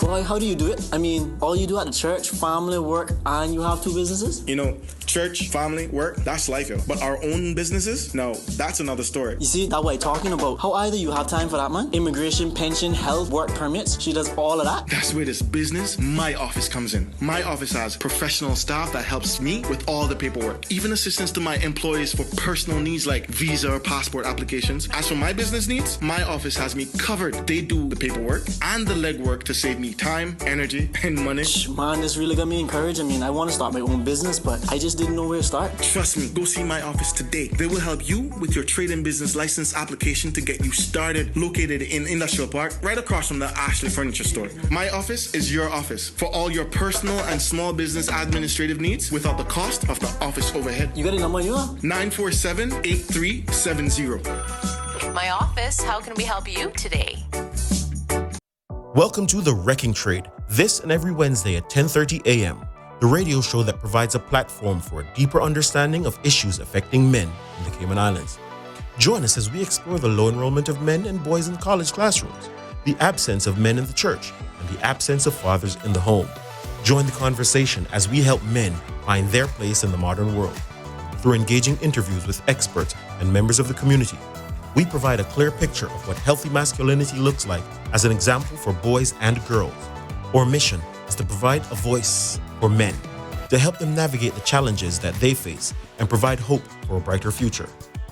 Boy, how do you do it? I mean, all you do at the church, family, work, and you have 2 businesses? You know, church, family, work, that's life, yo. But our own businesses? No, that's another story. You see, that's what I'm talking about. How either you have time for that, man? Immigration, pension, health, work permits. She does all of that. That's where this business, my office, comes in. My office has professional staff that helps me with all the paperwork. Even assistance to my employees for personal needs like visa or passport applications. As for my business needs, my office has me covered. They do the paperwork and the legwork to save me time, energy, and money. Man, this really got me encouraged. I mean, I want to start my own business, but I just didn't know where to start. Trust me, go see my office today. They will help you with your trade and business license application to get you started. Located in Industrial Park, right across from the Ashley Furniture Store. My office is your office for all your personal and small business administrative needs without the cost of the office overhead. You got a number, you know? 947-8370. My office, how can we help you today? Welcome to The Wrecking Trade, this and every Wednesday at 10:30 a.m., the radio show that provides a platform for a deeper understanding of issues affecting men in the Cayman Islands. Join us as we explore the low enrollment of men and boys in college classrooms, the absence of men in the church, and the absence of fathers in the home. Join the conversation as we help men find their place in the modern world. Through engaging interviews with experts and members of the community, we provide a clear picture of what healthy masculinity looks like as an example for boys and girls. Our mission is to provide a voice for men, to help them navigate the challenges that they face and provide hope for a brighter future.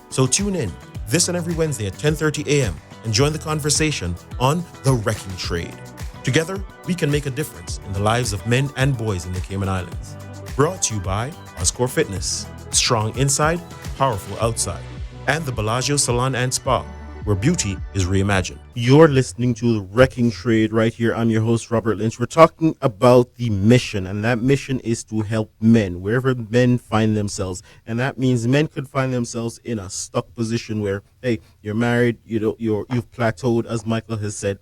So tune in this and every Wednesday at 10:30 a.m. and join the conversation on The Wrecking Trade. Together, we can make a difference in the lives of men and boys in the Cayman Islands. Brought to you by Oscore Fitness, strong inside, powerful outside, and the Bellagio Salon and Spa, where beauty is reimagined. You're listening to The Wrecking Trade right here. I'm your host, Robert Lynch. We're talking about the mission, and that mission is to help men wherever men find themselves. And that means men could find themselves in a stuck position where, hey, you're married, you've plateaued, as Michael has said,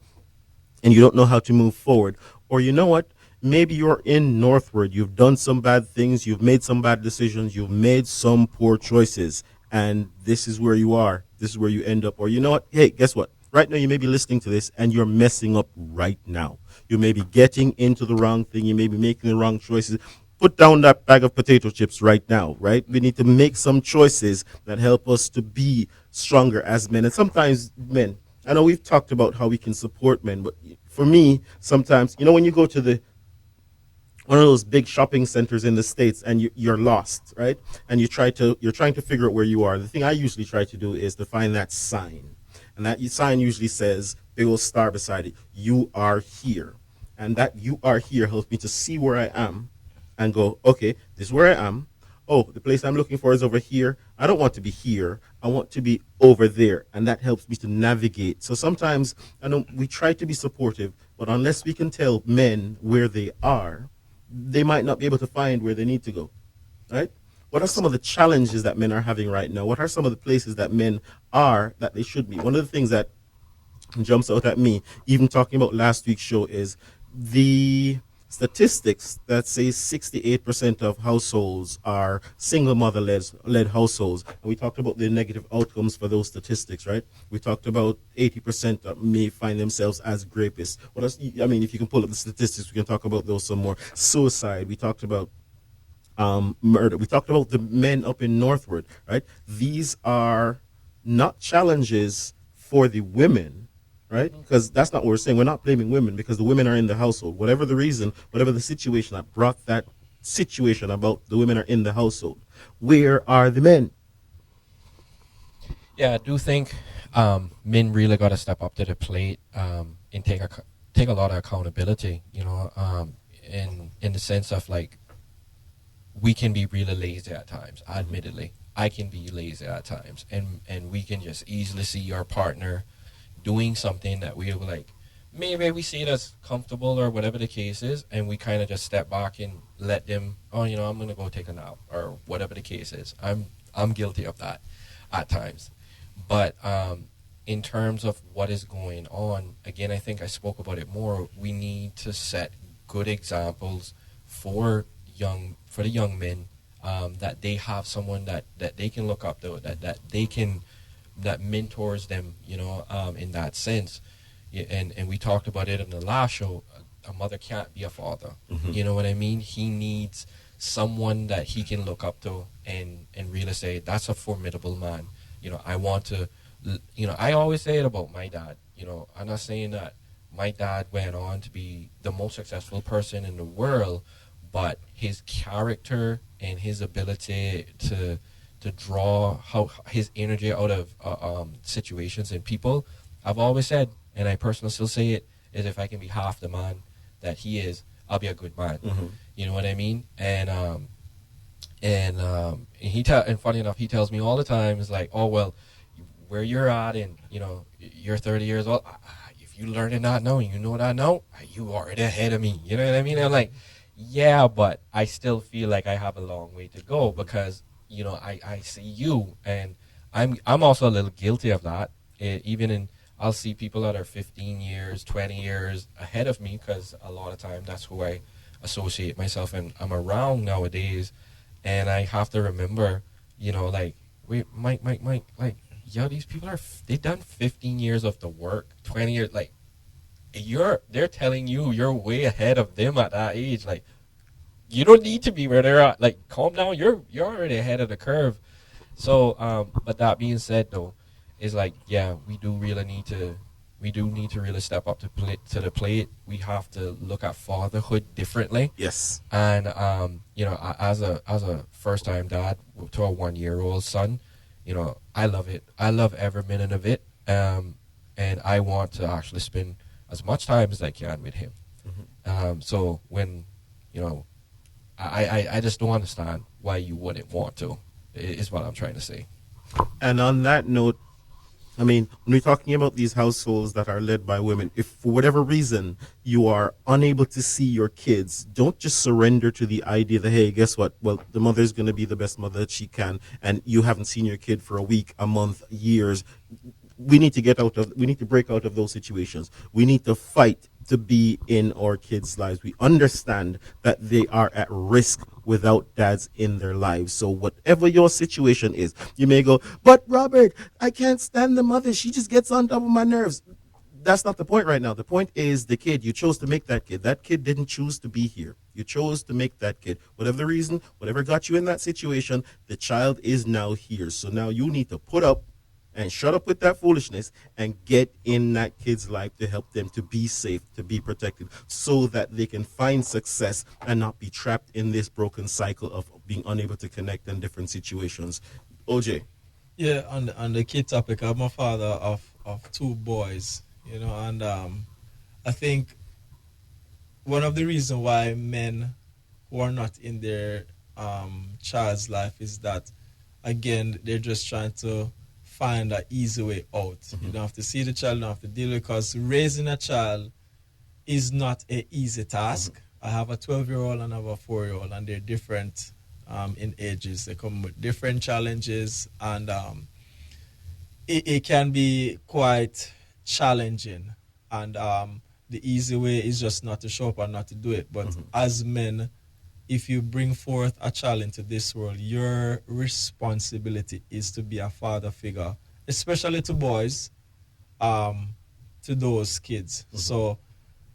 and you don't know how to move forward. Or you know what? Maybe you're in northward. You've done some bad things. You've made some bad decisions. You've made some poor choices. And this is where you are. This is where you end up. Or you know what? Hey, guess what? Right now you may be listening to this and you're messing up right now. You may be getting into the wrong thing. You may be making the wrong choices. Put down that bag of potato chips right now, right? We need to make some choices that help us to be stronger as men. And sometimes men, I know we've talked about how we can support men, but for me, sometimes, when you go to one of those big shopping centers in the States and you're lost, right? And you're trying to figure out where you are. The thing I usually try to do is to find that sign. And that sign usually says, big old star beside it, you are here. And that you are here helps me to see where I am and go, okay, this is where I am. Oh, the place I'm looking for is over here. I don't want to be here. I want to be over there. And that helps me to navigate. So sometimes, I know we try to be supportive, but unless we can tell men where they are, they might not be able to find where they need to go, right? What are some of the challenges that men are having right now? What are some of the places that men are that they should be? One of the things that jumps out at me, even talking about last week's show, is the statistics that say 68% of households are single mother-led households. And we talked about the negative outcomes for those statistics, right? We talked about 80% that may find themselves as rapists. What else? I mean, if you can pull up the statistics, we can talk about those some more. Suicide. We talked about murder. We talked about the men up in Northward, right? These are not challenges for the women, right? Because that's not what we're saying. We're not blaming women because the women are in the household. Whatever the reason, whatever the situation that brought that situation about, the women are in the household. Where are the men? Yeah, I do think men really got to step up to the plate and take a lot of accountability, in the sense of like, we can be really lazy at times, admittedly. I can be lazy at times, and we can just easily see our partner doing something that we were like, maybe we see it as comfortable or whatever the case is, and we kind of just step back and let them, I'm going to go take a nap or whatever the case is. I'm guilty of that at times. But in terms of what is going on, again, I think I spoke about it more. We need to set good examples for the young men, that they have someone that they can look up to, that mentors them, in that sense. And we talked about it in the last show. A mother can't be a father. Mm-hmm. You know what I mean? He needs someone that he can look up to and really say, that's a formidable man. I want to, I always say it about my dad. I'm not saying that my dad went on to be the most successful person in the world, but his character and his ability to draw his energy out of situations and people, I've always said, and I personally still say it, is if I can be half the man that he is, I'll be a good man. Mm-hmm. You know what I mean? And funny enough, he tells me all the time, is like, oh, well, where you're at and, you're 30 years old, if you learn to not know, you know what I know, you already ahead of me. You know what I mean? I'm like, yeah, but I still feel like I have a long way to go because, I see you, and I'm also a little guilty of that. I'll see people that are 15 years, 20 years ahead of me because a lot of time that's who I associate myself and I'm around nowadays, and I have to remember, like, wait, Mike, like, yo, these people they done 15 years of the work, 20 years. Like, they're telling you you're way ahead of them at that age. Like, you don't need to be where they're at. Like, calm down. You're already ahead of the curve. So, but that being said, though, is like, yeah, we do need to really step up to the plate. We have to look at fatherhood differently. Yes. And as a first time dad to a 1-year-old son, I love it. I love every minute of it. And I want to actually spend as much time as I can with him. So when, I just don't understand why you wouldn't want to, is what I'm trying to say. And on that note, I mean, when we're talking about these households that are led by women, if for whatever reason you are unable to see your kids, don't just surrender to the idea that, hey, guess what? Well, the mother's going to be the best mother that she can, and you haven't seen your kid for a week, a month, years. We need to break out of those situations. We need to fight to be in our kids' lives. We understand that they are at risk without dads in their lives. So whatever your situation is, you may go, but Robert, I can't stand the mother. She just gets on top of my nerves. That's not the point right now. The point is the kid. You chose to make that kid. That kid didn't choose to be here. You chose to make that kid. Whatever the reason, whatever got you in that situation, the child is now here. So now you need to put up and shut up with that foolishness and get in that kid's life to help them to be safe, to be protected, so that they can find success and not be trapped in this broken cycle of being unable to connect in different situations. OJ. Yeah, on the kid topic, I'm a father of 2 boys, and I think one of the reasons why men who are not in their child's life is that, again, they're just trying to find an easy way out. You don't have to see the child, you don't have to deal with it, because raising a child is not an easy task. I have a 12-year-old and I have a 4-year-old, and they're different in ages. They come with different challenges, and it can be quite challenging. And the easy way is just not to show up and not to do it. But as men, if you bring forth a child into this world, your responsibility is to be a father figure, especially to boys, to those kids. So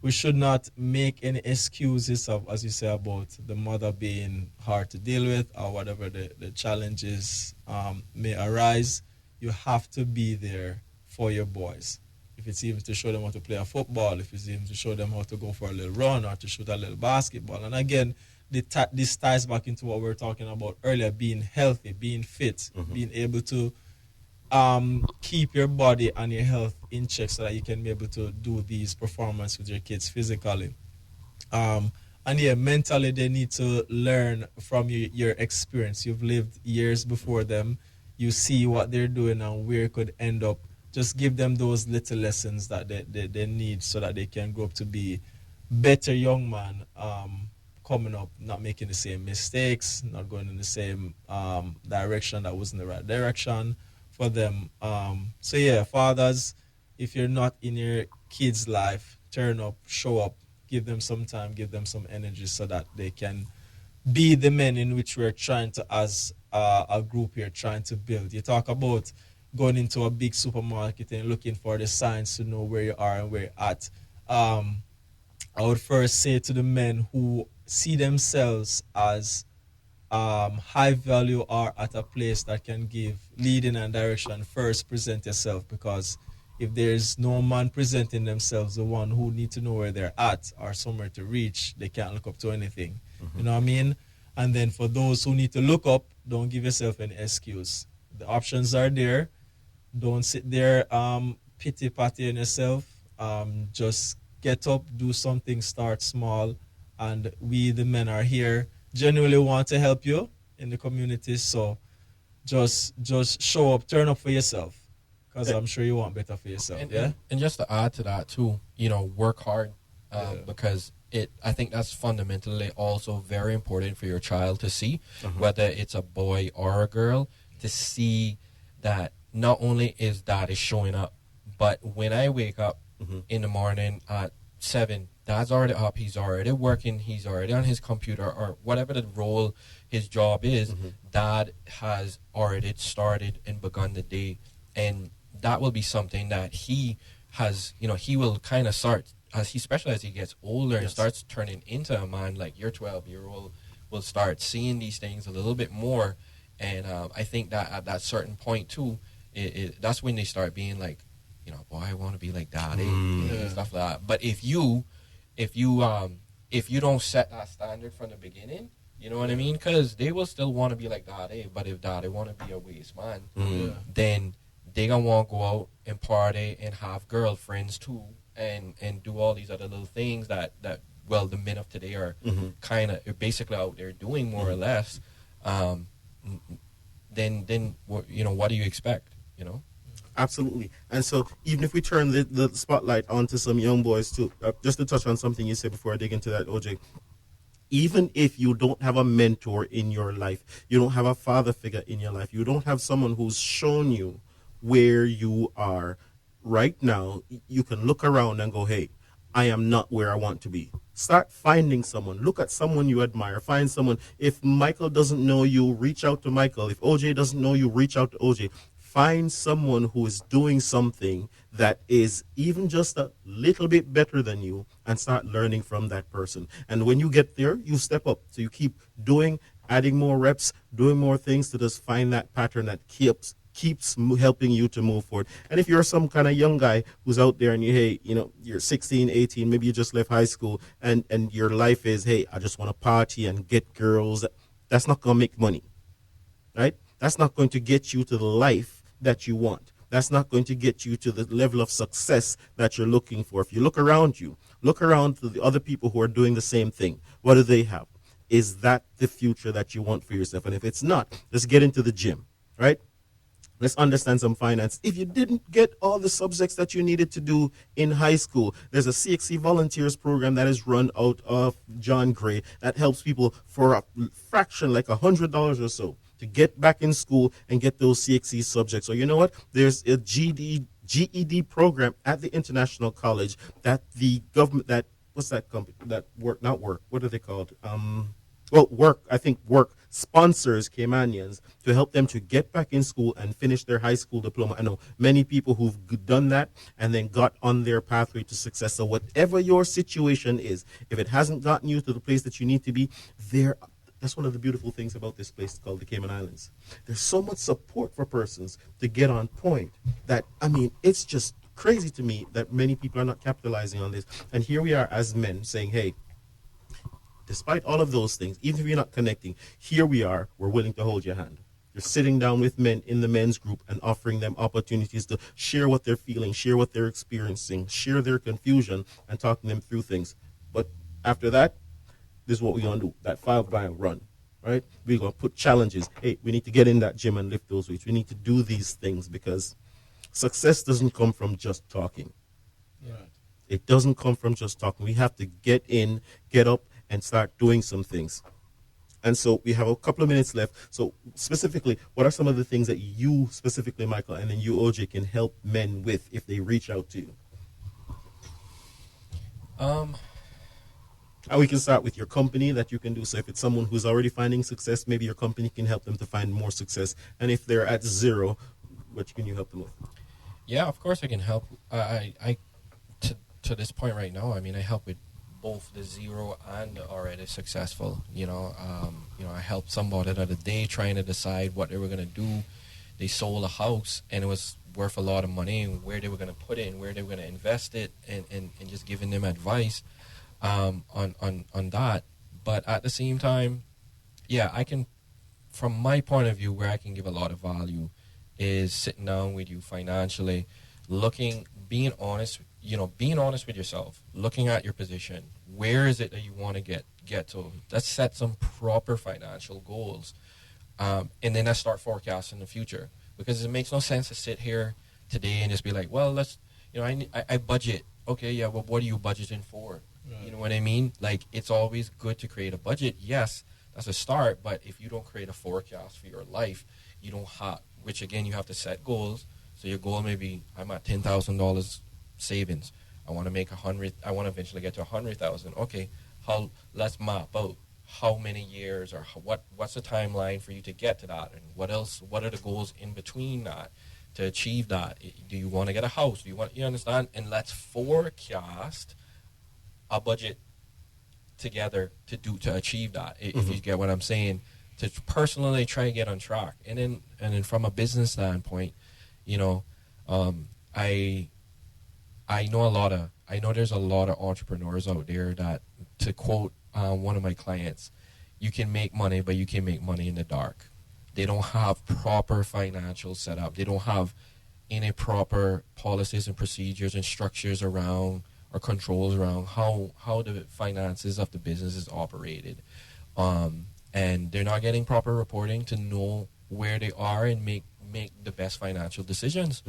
we should not make any excuses of, as you say, about the mother being hard to deal with or whatever the challenges may arise. You have to be there for your boys. If it's even to show them how to play a football, if it's even to show them how to go for a little run or to shoot a little basketball. And again, this ties back into what we were talking about earlier, being healthy, being fit, being able to keep your body and your health in check so that you can be able to do these performances with your kids physically. And yeah, mentally they need to learn from your experience. You've lived years before them. You see what they're doing and where it could end up. Just give them those little lessons that they need so that they can grow up to be better young man, coming up, not making the same mistakes, not going in the same direction that wasn't the right direction for them. So yeah, fathers, if you're not in your kids' life, turn up, show up, give them some time, give them some energy so that they can be the men in which we're trying to, as a group here, trying to build. You talk about going into a big supermarket and looking for the signs to know where you are and where you're at. I would first say to the men who see themselves as high value or at a place that can give leading and direction, first present yourself, because if there's no man presenting themselves, the one who need to know where they're at or somewhere to reach, they can't look up to anything. You know what I mean? And then for those who need to look up, don't give yourself any excuse. The options are there. Don't sit there pity-pattying yourself. Just get up, do something, start small. And we, the men, are here, genuinely want to help you in the community. So just show up, turn up for yourself, because I'm sure you want better for yourself. And just to add to that too, work hard, because I think that's fundamentally also very important for your child to see, whether it's a boy or a girl, to see that not only is daddy showing up, but when I wake up in the morning at 7, dad's already up, he's already working, he's already on his computer, or whatever the role, his job is, dad has already started and begun the day And that will be something that he has, he will kind of start, especially as he gets older and starts turning into a man, like your 12-year-old will start seeing these things a little bit more. And I think that at that certain point too, that's when they start being like, boy, I want to be like daddy and stuff like that. But if you don't set that standard from the beginning, you know what I mean? Because they will still want to be like daddy, but if daddy want to be a waste man, then they gonna want to go out and party and have girlfriends too, and do all these other little things that the men of today are kind of basically out there doing more or less. Then what do you expect? Absolutely. And so even if we turn the spotlight onto some young boys too, just to touch on something you said before I dig into that, OJ, even if you don't have a mentor in your life, you don't have a father figure in your life, you don't have someone who's shown you where you are right now, you can look around and go, hey, I am not where I want to be. Start finding someone. Look at someone you admire. Find someone. If Michael doesn't know you, reach out to Michael. If OJ doesn't know you, reach out to OJ. Find someone who is doing something that is even just a little bit better than you and start learning from that person. And when you get there, you step up. So you keep doing, adding more reps, doing more things to just find that pattern that keeps helping you to move forward. And if you're some kind of young guy who's out there and you're 16, 18, maybe you just left high school and your life is, hey, I just want to party and get girls, that's not going to make money, right? That's not going to get you to the life that you want. That's not going to get you to the level of success that you're looking for. If you look around to the other people who are doing the same thing, what do they have? Is that the future that you want for yourself? And if it's not, let's get into the gym, right? Let's understand some finance. If you didn't get all the subjects that you needed to do in high school, there's a CXC volunteers program that is run out of John Gray that helps people for a fraction, like $100 or so, to get back in school and get those CXC subjects. So you know what? There's a GED program at the International College that the government, what's that company? What are they called? Work sponsors Caymanians to help them to get back in school and finish their high school diploma. I know many people who've done that and then got on their pathway to success. So whatever your situation is, if it hasn't gotten you to the place that you need to be, that's one of the beautiful things about this place called the Cayman Islands. There's so much support for persons to get on point that, it's just crazy to me that many people are not capitalizing on this. And here we are as men saying, hey, despite all of those things, even if you're not connecting, here we are, we're willing to hold your hand. You're sitting down with men in the men's group and offering them opportunities to share what they're feeling, share what they're experiencing, share their confusion, and talking them through things. But after that, this is what we're going to do, that 5-mile run, right? We're going to put challenges. Hey, we need to get in that gym and lift those weights. We need to do these things because success doesn't come from just talking. Right. It doesn't come from just talking. We have to get in, get up, and start doing some things. And so we have a couple of minutes left. So specifically, what are some of the things that you specifically, Michael, and then you, OJ, can help men with if they reach out to you? And we can start with your company that you can do. So if it's someone who's already finding success, maybe your company can help them to find more success. And if they're at zero, what can you help them with? Yeah, of course I can help. To this point right now, I help with both the zero and the already successful. I helped somebody the other day trying to decide what they were going to do. They sold a house and it was worth a lot of money, and where they were going to put it and where they were going to invest it, and just giving them advice on that. But at the same time, yeah, I can, from my point of view, where I can give a lot of value is sitting down with you financially, being honest with yourself, looking at your position. Where is it that you want to get to? Let's set some proper financial goals. And then let's start forecasting the future. Because it makes no sense to sit here today and just be like, well, I budget. Okay, yeah, well, what are you budgeting for? Right. You know what I mean? Like, it's always good to create a budget. Yes, that's a start. But if you don't create a forecast for your life, you don't have, which again, you have to set goals. So your goal may be, I'm at $10,000 savings. I want to make 100. I want to eventually get to 100,000. Okay, let's map out how many years or what's the timeline for you to get to that, and what else? What are the goals in between that? to achieve that? Do you want to get a house? Do you understand? And let's forecast a budget together to achieve that. If you get what I'm saying, to personally try and get on track. And then from a business standpoint, you know, I know there's a lot of entrepreneurs out there that, to quote one of my clients, you can make money, but you can make money in the dark. They don't have proper financial setup. They don't have any proper policies and procedures and structures around or controls around how the finances of the business is operated. And they're not getting proper reporting to know where they are and make the best financial decisions.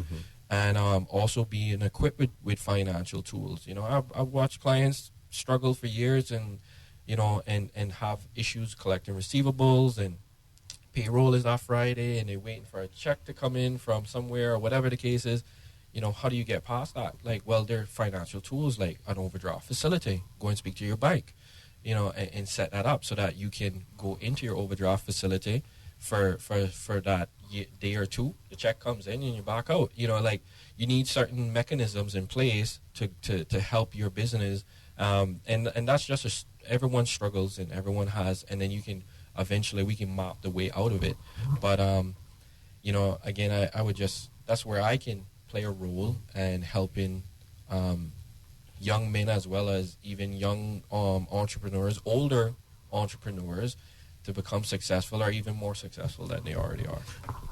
And also being equipped with financial tools. You know, I've watched clients struggle for years and, you know, and have issues collecting receivables, and payroll is off Friday and they're waiting for a check to come in from somewhere or whatever the case is. You know, how do you get past that? Like, well, there are financial tools like an overdraft facility. Go and speak to your bank, you know, and set that up so that you can go into your overdraft facility for that day or two. The check comes in and you back out. You know, like, you need certain mechanisms in place to help your business. And that's just everyone struggles and everyone has, and then eventually we can map the way out of it. But, you know, again, I would that's where I can play a role in helping young men as well as even young entrepreneurs, older entrepreneurs, to become successful or even more successful than they already are.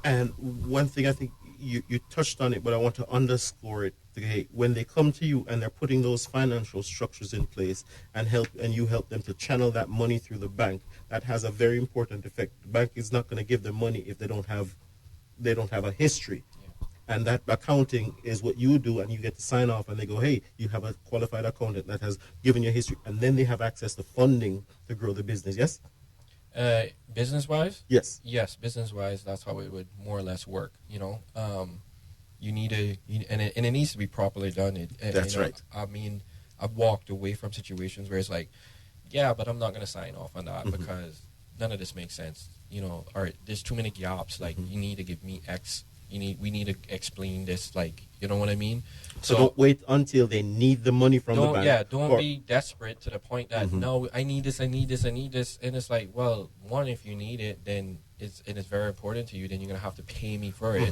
And one thing, I think you touched on it, but I want to underscore it. Okay, when they come to you and they're putting those financial structures in place and you help them to channel that money through the bank, that has a very important effect. The bank is not going to give them money if they don't have a history. And that accounting is what you do, and you get to sign off, and they go, hey, you have a qualified accountant that has given you history, and then they have access to funding to grow the business, yes? Business-wise? Yes. Yes, business-wise, that's how it would more or less work, you know. You need and it needs to be properly done. That's right. I mean, I've walked away from situations where it's like, yeah, but I'm not going to sign off on that because none of this makes sense, you know, or there's too many gaps, like, you need to give me X. We need to explain this, like, you know what I mean? So don't wait until they need the money from the bank. Yeah, don't be desperate to the point that, no, I need this. And it's like, well, one, if you need it, then it's very important to you, then you're going to have to pay me for it.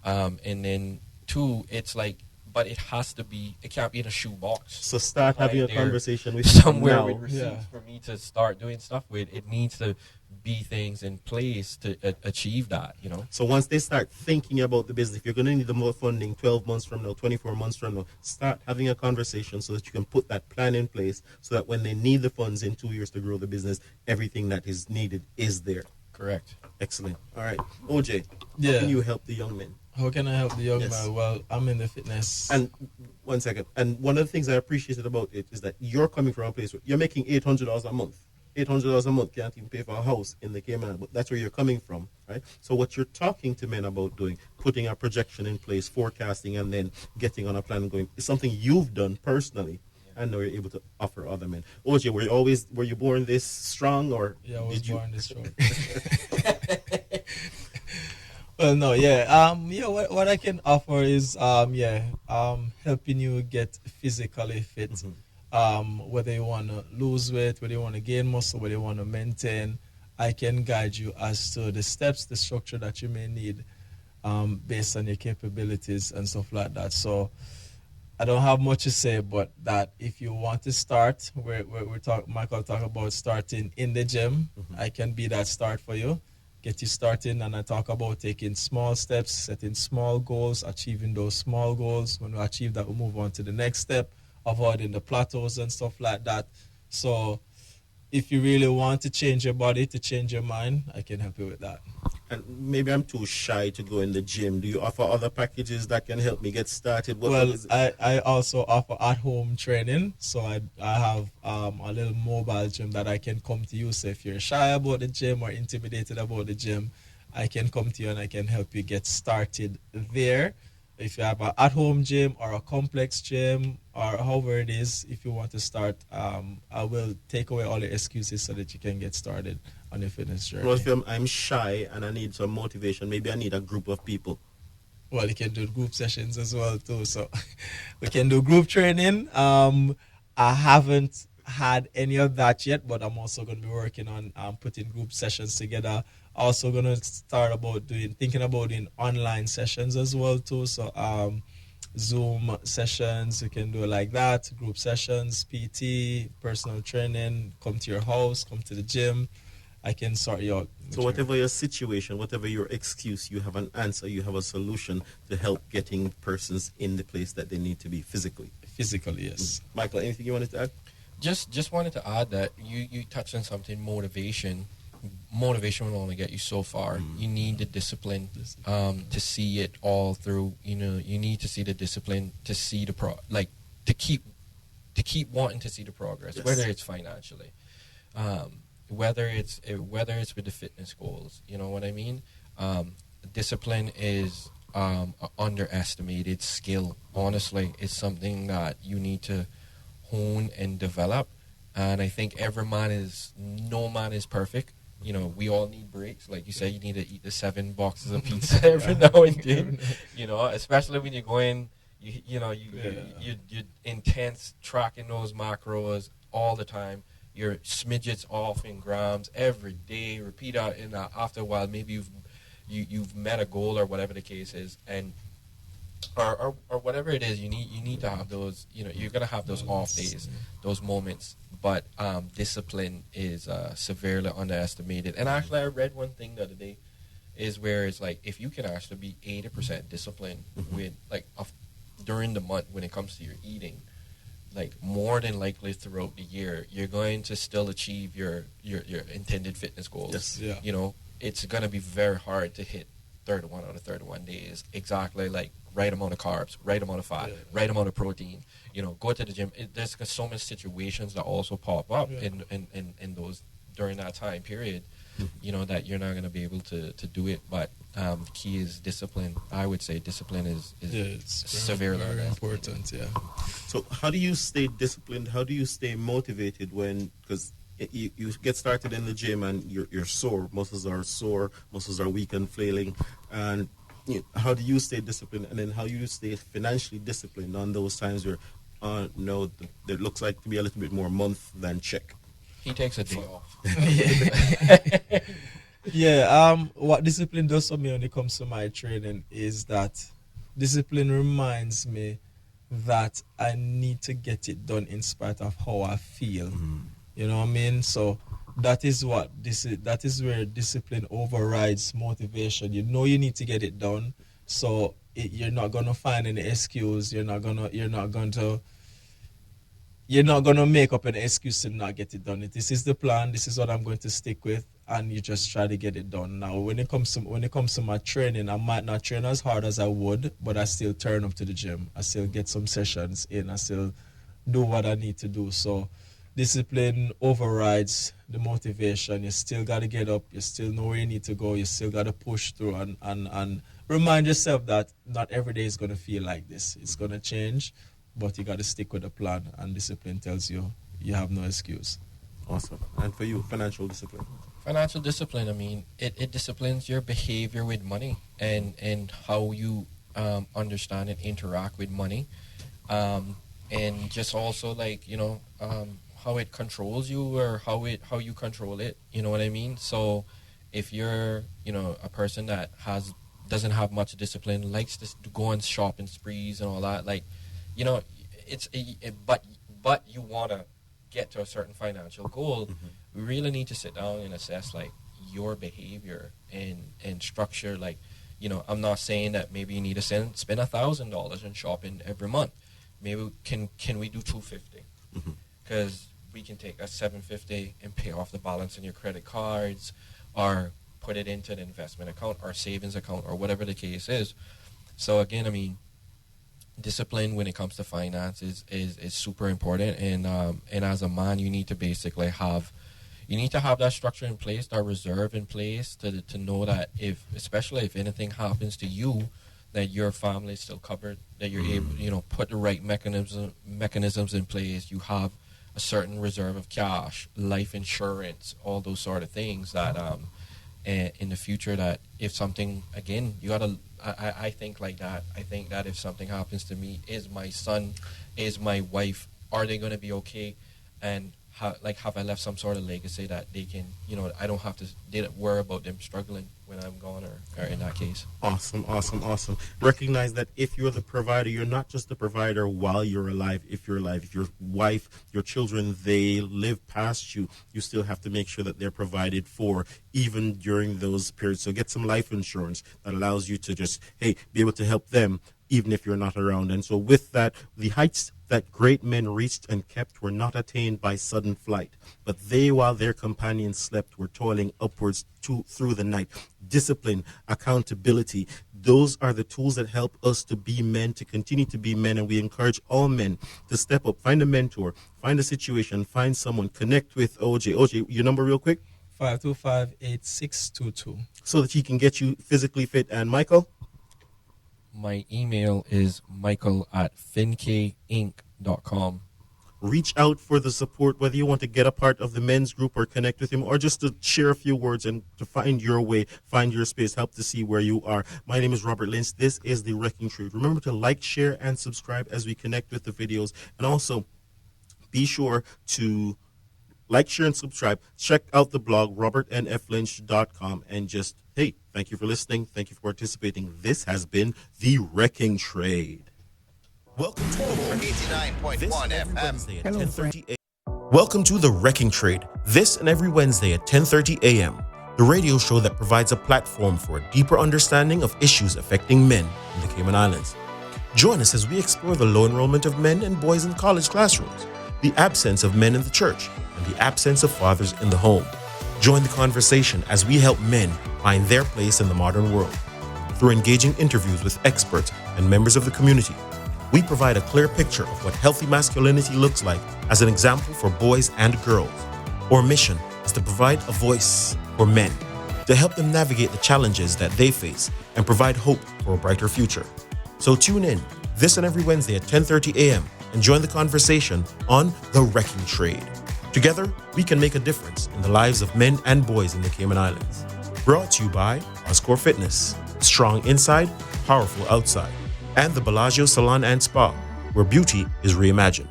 And then two, it's like, but it can't be in a shoebox. So start having a conversation with somewhere now. with receipts for me to start doing stuff with. It needs to be things in place to achieve that, you know. So once they start thinking about the business, if you're going to need the more funding 12 months from now, 24 months from now, start having a conversation so that you can put that plan in place so that when they need the funds in 2 years to grow the business, everything that is needed is there. Correct. Excellent. All right. OJ, Yeah. how can you help the young men? How can I help the young man? Well, I'm in the fitness. And 1 second. And one of the things I appreciated about it is that you're coming from a place where you're making $800 a month. $800 a month can't even pay for a house in the Cayman, but that's where you're coming from, right? So what you're talking to men about doing, putting a projection in place, forecasting, and then getting on a plan and going, is something you've done personally, and now you're able to offer other men. OJ, were you born this strong, or Yeah, I was did you? born this strong. Well, no, yeah. What I can offer is, helping you get physically fit. Whether you want to lose weight, whether you want to gain muscle, whether you want to maintain, I can guide you as to the steps, the structure that you may need based on your capabilities and stuff like that. So I don't have much to say, but that if you want to start, Michael talk about starting in the gym, I can be that start for you. Get you started, and I talk about taking small steps, setting small goals, achieving those small goals. When we achieve that, we move on to the next step, avoiding the plateaus and stuff like that. So if you really want to change your body, to change your mind, I can help you with that. And maybe I'm too shy to go in the gym. Do you offer other packages that can help me get started? I also offer at-home training. So I have a little mobile gym that I can come to you. So if you're shy about the gym or intimidated about the gym, I can come to you and I can help you get started there. If you have an at-home gym or a complex gym or however it is, if you want to start, I will take away all the excuses so that you can get started on your fitness journey. Well, if I'm shy and I need some motivation, maybe I need a group of people. Well, you can do group sessions as well too. So we can do group training. I haven't had any of that yet, but I'm also going to be working on putting group sessions together. Also going to start thinking about doing online sessions as well too. So Zoom sessions, you can do it like that. Group sessions, PT, personal training. Come to your house, come to the gym. I can sort you out. So whatever your situation, whatever your excuse, you have an answer, you have a solution to help getting persons in the place that they need to be physically. Physically, yes. Michael, anything you wanted to add? Just wanted to add that you touched on something, motivation. Motivation will only get you so far. You need the discipline to see it all through. You need to see the discipline to see the to keep wanting to see the progress, yes. whether it's financially, whether it's with the fitness goals. You know what I mean? Discipline is an underestimated skill. Honestly, it's something that you need to hone and develop. And I think no man is perfect. We all need breaks. Like you said, you need to eat the 7 boxes of pizza every now and then. Especially when you're going, you're intense tracking those macros all the time. Your smidgets off in grams every day. Repeat out, and after a while, maybe you've met a goal or whatever the case is, and or whatever it is. You need to have those. You're gonna have those off days, those moments. But discipline is severely underestimated. And actually, I read one thing the other day, is where it's like if you can actually be 80% disciplined with during the month when it comes to your eating, like more than likely throughout the year, you're going to still achieve your intended fitness goals. Yes. Yeah. It's going to be very hard to hit 31 out of 31 days exactly like right amount of carbs, right amount of fat, right amount of protein. Go to the gym. There's so many situations that also pop up in those during that time period. That you're not going to be able to do it. But the key is discipline. I would say discipline is severely very important. Yeah. So how do you stay disciplined? How do you stay motivated because you get started in the gym and you're sore, muscles are sore, muscles are weak and flailing, and how do you stay disciplined? And then how do you stay financially disciplined on those times where no, it looks like to be a little bit more month than check? He takes a day off. Yeah. What discipline does for me when it comes to my training is that discipline reminds me that I need to get it done in spite of how I feel. You know what I mean? So that is where discipline overrides motivation. You need to get it done, so you're not gonna find any excuse. You're not gonna make up an excuse to not get it done. This is the plan. This is what I'm going to stick with, and you just try to get it done. Now, when it comes to my training, I might not train as hard as I would, but I still turn up to the gym. I still get some sessions in. I still do what I need to do. So discipline overrides the motivation. You still got to get up. You still know where you need to go. You still got to push through and remind yourself that not every day is going to feel like this. It's going to change, but you got to stick with the plan, and discipline tells you have no excuse. Awesome. And for you, financial discipline? Financial discipline, I mean, it disciplines your behavior with money and how you understand and interact with money. And just also how it controls you or how you control it. You know what I mean? So if you're, a person that doesn't have much discipline, likes to go on shopping sprees and all that, but you want to get to a certain financial goal, we really need to sit down and assess your behavior and structure. I'm not saying that maybe you need to spend $1,000 on shopping every month. Maybe can we do $250? Because we can take a $750 and pay off the balance on your credit cards, or put it into an investment account or savings account or whatever the case is. So again, I mean, discipline when it comes to finance is super important, and as a man, you need to basically have that structure in place, that reserve in place to know that especially if anything happens to you, that your family is still covered, that you're able, put the right mechanisms in place. You have a certain reserve of cash, life insurance, all those sort of things that in the future, that if something, again, you gotta, I think like that. I think that if something happens to me, is my son, is my wife, are they going to be okay? And have I left some sort of legacy that they can, I don't have to worry about them struggling when I'm gone, or in that case. Awesome. Recognize that if you're the provider, you're not just the provider while you're alive. If you're alive, if your wife, your children, they live past you, you still have to make sure that they're provided for even during those periods. So get some life insurance that allows you to just, be able to help them even if you're not around. And so with that, the heights that great men reached and kept were not attained by sudden flight, but they, while their companions slept, were toiling upwards through the night. Discipline, accountability, those are the tools that help us to be men, to continue to be men. And we encourage all men to step up, find a mentor, find a situation, find someone, connect with OJ. OJ, your number real quick? 525-8622. So that he can get you physically fit. And Michael? My email is michael@finkeinc.com. Reach out for the support, whether you want to get a part of the men's group or connect with him, or just to share a few words and to find your way, find your space, help to see where you are. My name is Robert Lynch. This is The Wrecking Trade. Remember to like, share, and subscribe as we connect with the videos. And also, be sure to like, share, and subscribe. Check out the blog, robertnflynch.com, and just, thank you for listening. Thank you for participating. This has been The Wrecking Trade. Welcome to the 89.1 FM. Welcome to The Wrecking Trade. This and every Wednesday at 10:30 a.m. The radio show that provides a platform for a deeper understanding of issues affecting men in the Cayman Islands. Join us as we explore the low enrollment of men and boys in college classrooms, the absence of men in the church, and the absence of fathers in the home. Join the conversation as we help men find their place in the modern world. Through engaging interviews with experts and members of the community, we provide a clear picture of what healthy masculinity looks like as an example for boys and girls. Our mission is to provide a voice for men, to help them navigate the challenges that they face and provide hope for a brighter future. So tune in this and every Wednesday at 10:30 a.m. and join the conversation on The Wrecking Trade. Together, we can make a difference in the lives of men and boys in the Cayman Islands. Brought to you by Oscore Fitness, strong inside, powerful outside, and the Bellagio Salon and Spa, where beauty is reimagined.